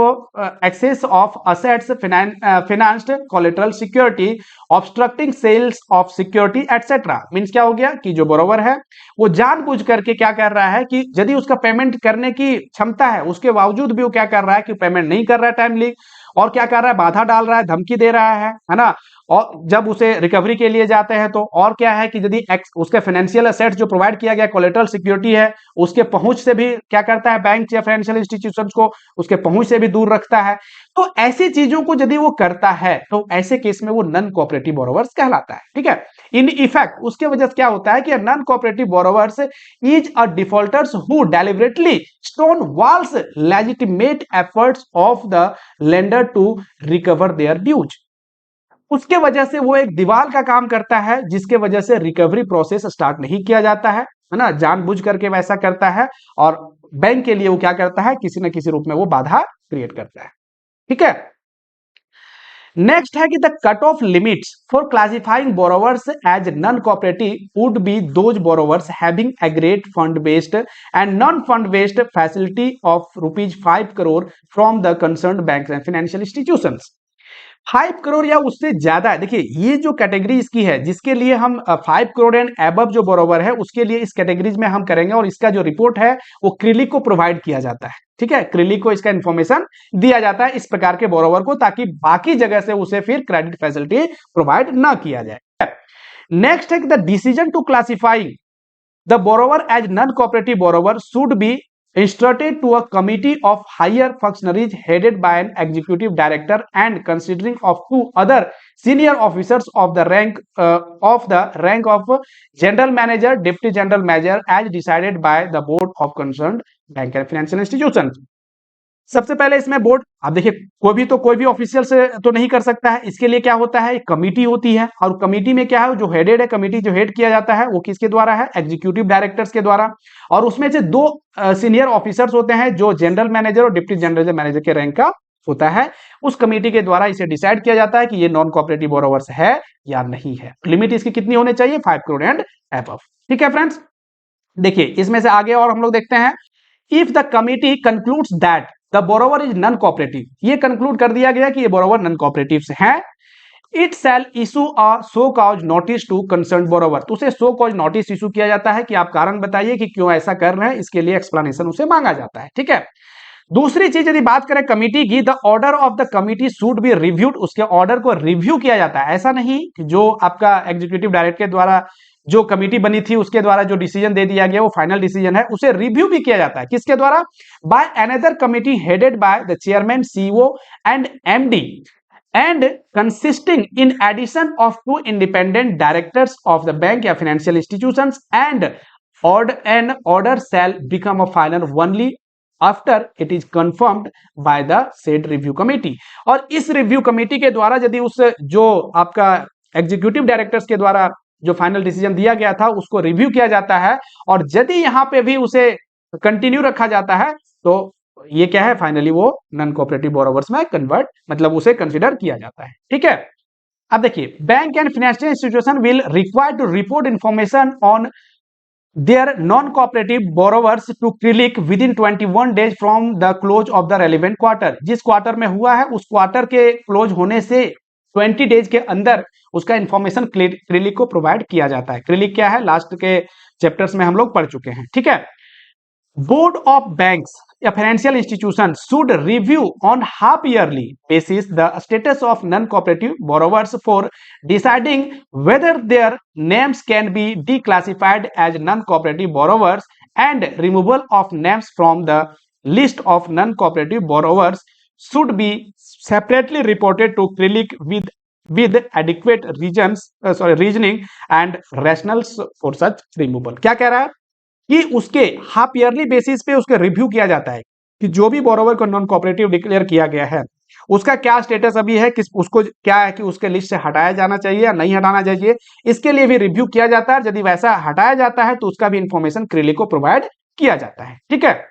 assets financed collateral security, obstructing sales of security etc. Means क्या हो गया कि जो बोरोवर है वो जानबूझ करके क्या कर रहा है कि यदि उसका पेमेंट करने की क्षमता है उसके बावजूद भी वो क्या कर रहा है कि पेमेंट नहीं कर रहा है टाइमली, और क्या कर रहा है? बाधा डाल रहा है, धमकी दे रहा है ना। और जब उसे रिकवरी के लिए जाते हैं तो और क्या है कि यदि उसके फाइनेंशियल एसेट्स जो प्रोवाइड किया गया कोलेटरल सिक्योरिटी है उसके पहुंच से भी क्या करता है? बैंक या फाइनेंशियल इंस्टीट्यूशंस को उसके पहुंच से भी दूर रखता है। तो ऐसी चीजों को यदि वो करता है तो ऐसे केस में वो नॉन कोऑपरेटिव बोरोवर्स कहलाता है। ठीक है, इन इफेक्ट उसके वजह से क्या होता है कि non cooperative borrowers is a defaulters who deliberately stonewalls legitimate efforts of the lender to recover their dues. उसके वजह से वो एक दीवार का काम करता है जिसके वजह से रिकवरी प्रोसेस स्टार्ट नहीं किया जाता है ना, जानबूझ करके वैसा करता है, और बैंक के लिए वो क्या करता है? किसी न किसी रूप में वो बाधा क्रिएट करता है। ठीक है, नेक्स्ट है कि the cut off limits for classifying borrowers as non cooperative would be those borrowers having aggregate fund based and non fund based facility of ₹5 crore from the concerned bank and financial institutions. 5 crore या उससे ज्यादा है। देखिए, ये जो कैटेगरी इसकी है जिसके लिए हम 5 करोड़ एंड एबव जो बोरोवर है उसके लिए इस कैटेगरीज में हम करेंगे, और इसका जो रिपोर्ट है वो क्रिलिक को प्रोवाइड किया जाता है। ठीक है, क्रिलिक को इसका इंफॉर्मेशन दिया जाता है इस प्रकार के बोरोवर को, ताकि बाकी जगह से उसे फिर क्रेडिट फैसिलिटी प्रोवाइड ना किया जाए। नेक्स्ट है the decision to classify the borrower as non cooperative borrower should be instructed to a committee of higher functionaries headed by an executive director and considering of 2 other senior officers of the rank of general manager, deputy general manager as decided by the board of concerned bank and financial institutions। सबसे पहले इसमें बोर्ड, आप देखिए कोई भी ऑफिशियल से तो नहीं कर सकता है, इसके लिए क्या होता है? एक कमिटी होती है, और कमिटी में क्या है? जो हेडेड है, कमिटी जो हेड किया जाता है वो किसके द्वारा है? एग्जीक्यूटिव डायरेक्टर्स के द्वारा, और उसमें से 2 सीनियर ऑफिसर्स होते हैं जो जनरल मैनेजर और डिप्टी जनरल मैनेजर के रैंक का होता है। उस कमिटी के द्वारा इसे डिसाइड किया जाता है कि ये नॉन कोऑपरेटिव बोरोवर्स है या नहीं है। लिमिट इसकी कितनी होनी चाहिए? 5 करोड़ एंड अबव। ठीक है फ्रेंड्स, देखिए इसमें से आगे और हम लोग देखते हैं। If the committee concludes that the borrower is non cooperative, ये कंक्लूड कर दिया गया कि ये बोरोवर नॉन कोऑपरेटिव से है, it shall issue a show cause notice to concern borrower, तो उसे सो कॉज नोटिस इशू किया जाता है कि आप कारण बताइए कि क्यों ऐसा कर रहे हैं, इसके लिए एक्सप्लेनेशन उसे मांगा जाता है। ठीक है, दूसरी चीज यदि बात करें कमिटी की, the order of the committee should be reviewed, उसके ऑर्डर को रिव्यू किया जाता है। ऐसा नहीं कि जो आपका एग्जीक्यूटिव डायरेक्टर के द्वारा जो कमिटी बनी थी उसके द्वारा जो डिसीजन दे दिया गया वो फाइनल डिसीजन है, उसे रिव्यू भी किया जाता है। किसके द्वारा? By another committee headed by the chairman, CEO and MD and consisting in addition of 2 independent directors of the bank या financial institutions, and order shall become a final only after it is confirmed by the said review committee। और इस रिव्यू कमेटी के द्वारा यदि उस जो आपका एग्जीक्यूटिव डायरेक्टर्स के द्वारा जो फाइनल डिसीजन दिया गया था उसको रिव्यू किया जाता है, और यदि यहां पे भी उसे कंटिन्यू रखा जाता है तो ये क्या है? फाइनली वो नॉन कोऑपरेटिव बोरोवर्स में कन्वर्ट, मतलब उसे कंसीडर किया जाता है। ठीक है, अब देखिए, bank and financial institution will require to report information on their non cooperative borrowers to क्रिलिक within 21 days from the close of the relevant quarter. जिस क्वार्टर में हुआ है उस क्वार्टर के क्लोज होने से 20 डेज के अंदर उसका इंफॉर्मेशन क्रिलिक को प्रोवाइड किया जाता है। क्रिलिक क्या है? लास्ट के चैप्टर्स में हम लोग पढ़ चुके हैं। ठीक है, बोर्ड ऑफ बैंक्स या financial institution should review on half yearly basis the status of non cooperative borrowers for deciding whether their names can be declassified as non cooperative borrowers, and removal of names from the list of non cooperative borrowers should be separately reported to CRILIC with with adequate reasoning and rationals for such removal। क्या कह रहा है कि उसके हाफ ईयरली बेसिस पे उसका रिव्यू किया जाता है कि जो भी बोरोवर को नॉन कोऑपरेटिव डिक्लेयर किया गया है उसका क्या स्टेटस अभी है, किस उसको क्या है कि उसके लिस्ट से हटाया जाना चाहिए या नहीं हटाना चाहिए, इसके लिए भी रिव्यू किया जाता है। यदि वैसा हटाया जाता है तो उसका भी इंफॉर्मेशन क्रेली को प्रोवाइड किया जाता है। ठीक है,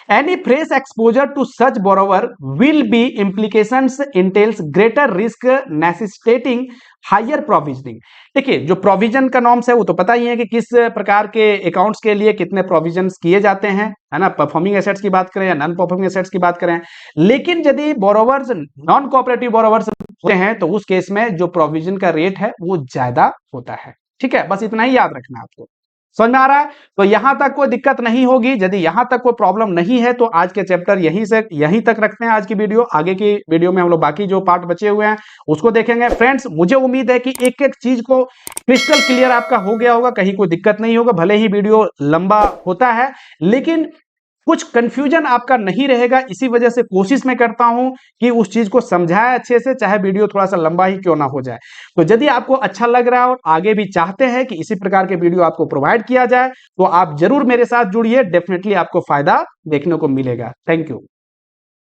any fresh exposure to such borrower will be implications entails greater risk necessitating higher provisioning। देखिए जो प्रोविजन का नॉर्म्स है वो तो पता ही है कि किस प्रकार के अकाउंट्स के लिए कितने प्रोविजंस किए जाते हैं, है ना, परफॉर्मिंग एसेट्स की बात करें या नॉन परफॉर्मिंग एसेट्स की बात करें। लेकिन यदि बोरोवर्स नॉन कोऑपरेटिव बोरोवर्स होते हैं तो उस केस में जो प्रोविजन का रेट है वो ज्यादा होता है। ठीक है, बस इतना ही याद रखना है आपको। समझ में आ रहा है? तो यहां तक कोई दिक्कत नहीं होगी। यदि यहां तक कोई प्रॉब्लम नहीं है तो आज के चैप्टर यहीं तक रखते हैं आज की वीडियो। आगे की वीडियो में हम लोग बाकी जो पार्ट बचे हुए हैं उसको देखेंगे। फ्रेंड्स मुझे उम्मीद है कि एक एक चीज को क्रिस्टल क्लियर आपका हो गया होगा, कहीं कोई दिक्कत नहीं होगा। भले ही वीडियो लंबा होता है लेकिन कुछ कंफ्यूजन आपका नहीं रहेगा, इसी वजह से कोशिश मैं करता हूं कि उस चीज को समझाए अच्छे से, चाहे वीडियो थोड़ा सा लंबा ही क्यों ना हो जाए। तो यदि आपको अच्छा लग रहा है और आगे भी चाहते हैं कि इसी प्रकार के वीडियो आपको प्रोवाइड किया जाए तो आप जरूर मेरे साथ जुड़िए, डेफिनेटली आपको फायदा देखने को मिलेगा। Thank you.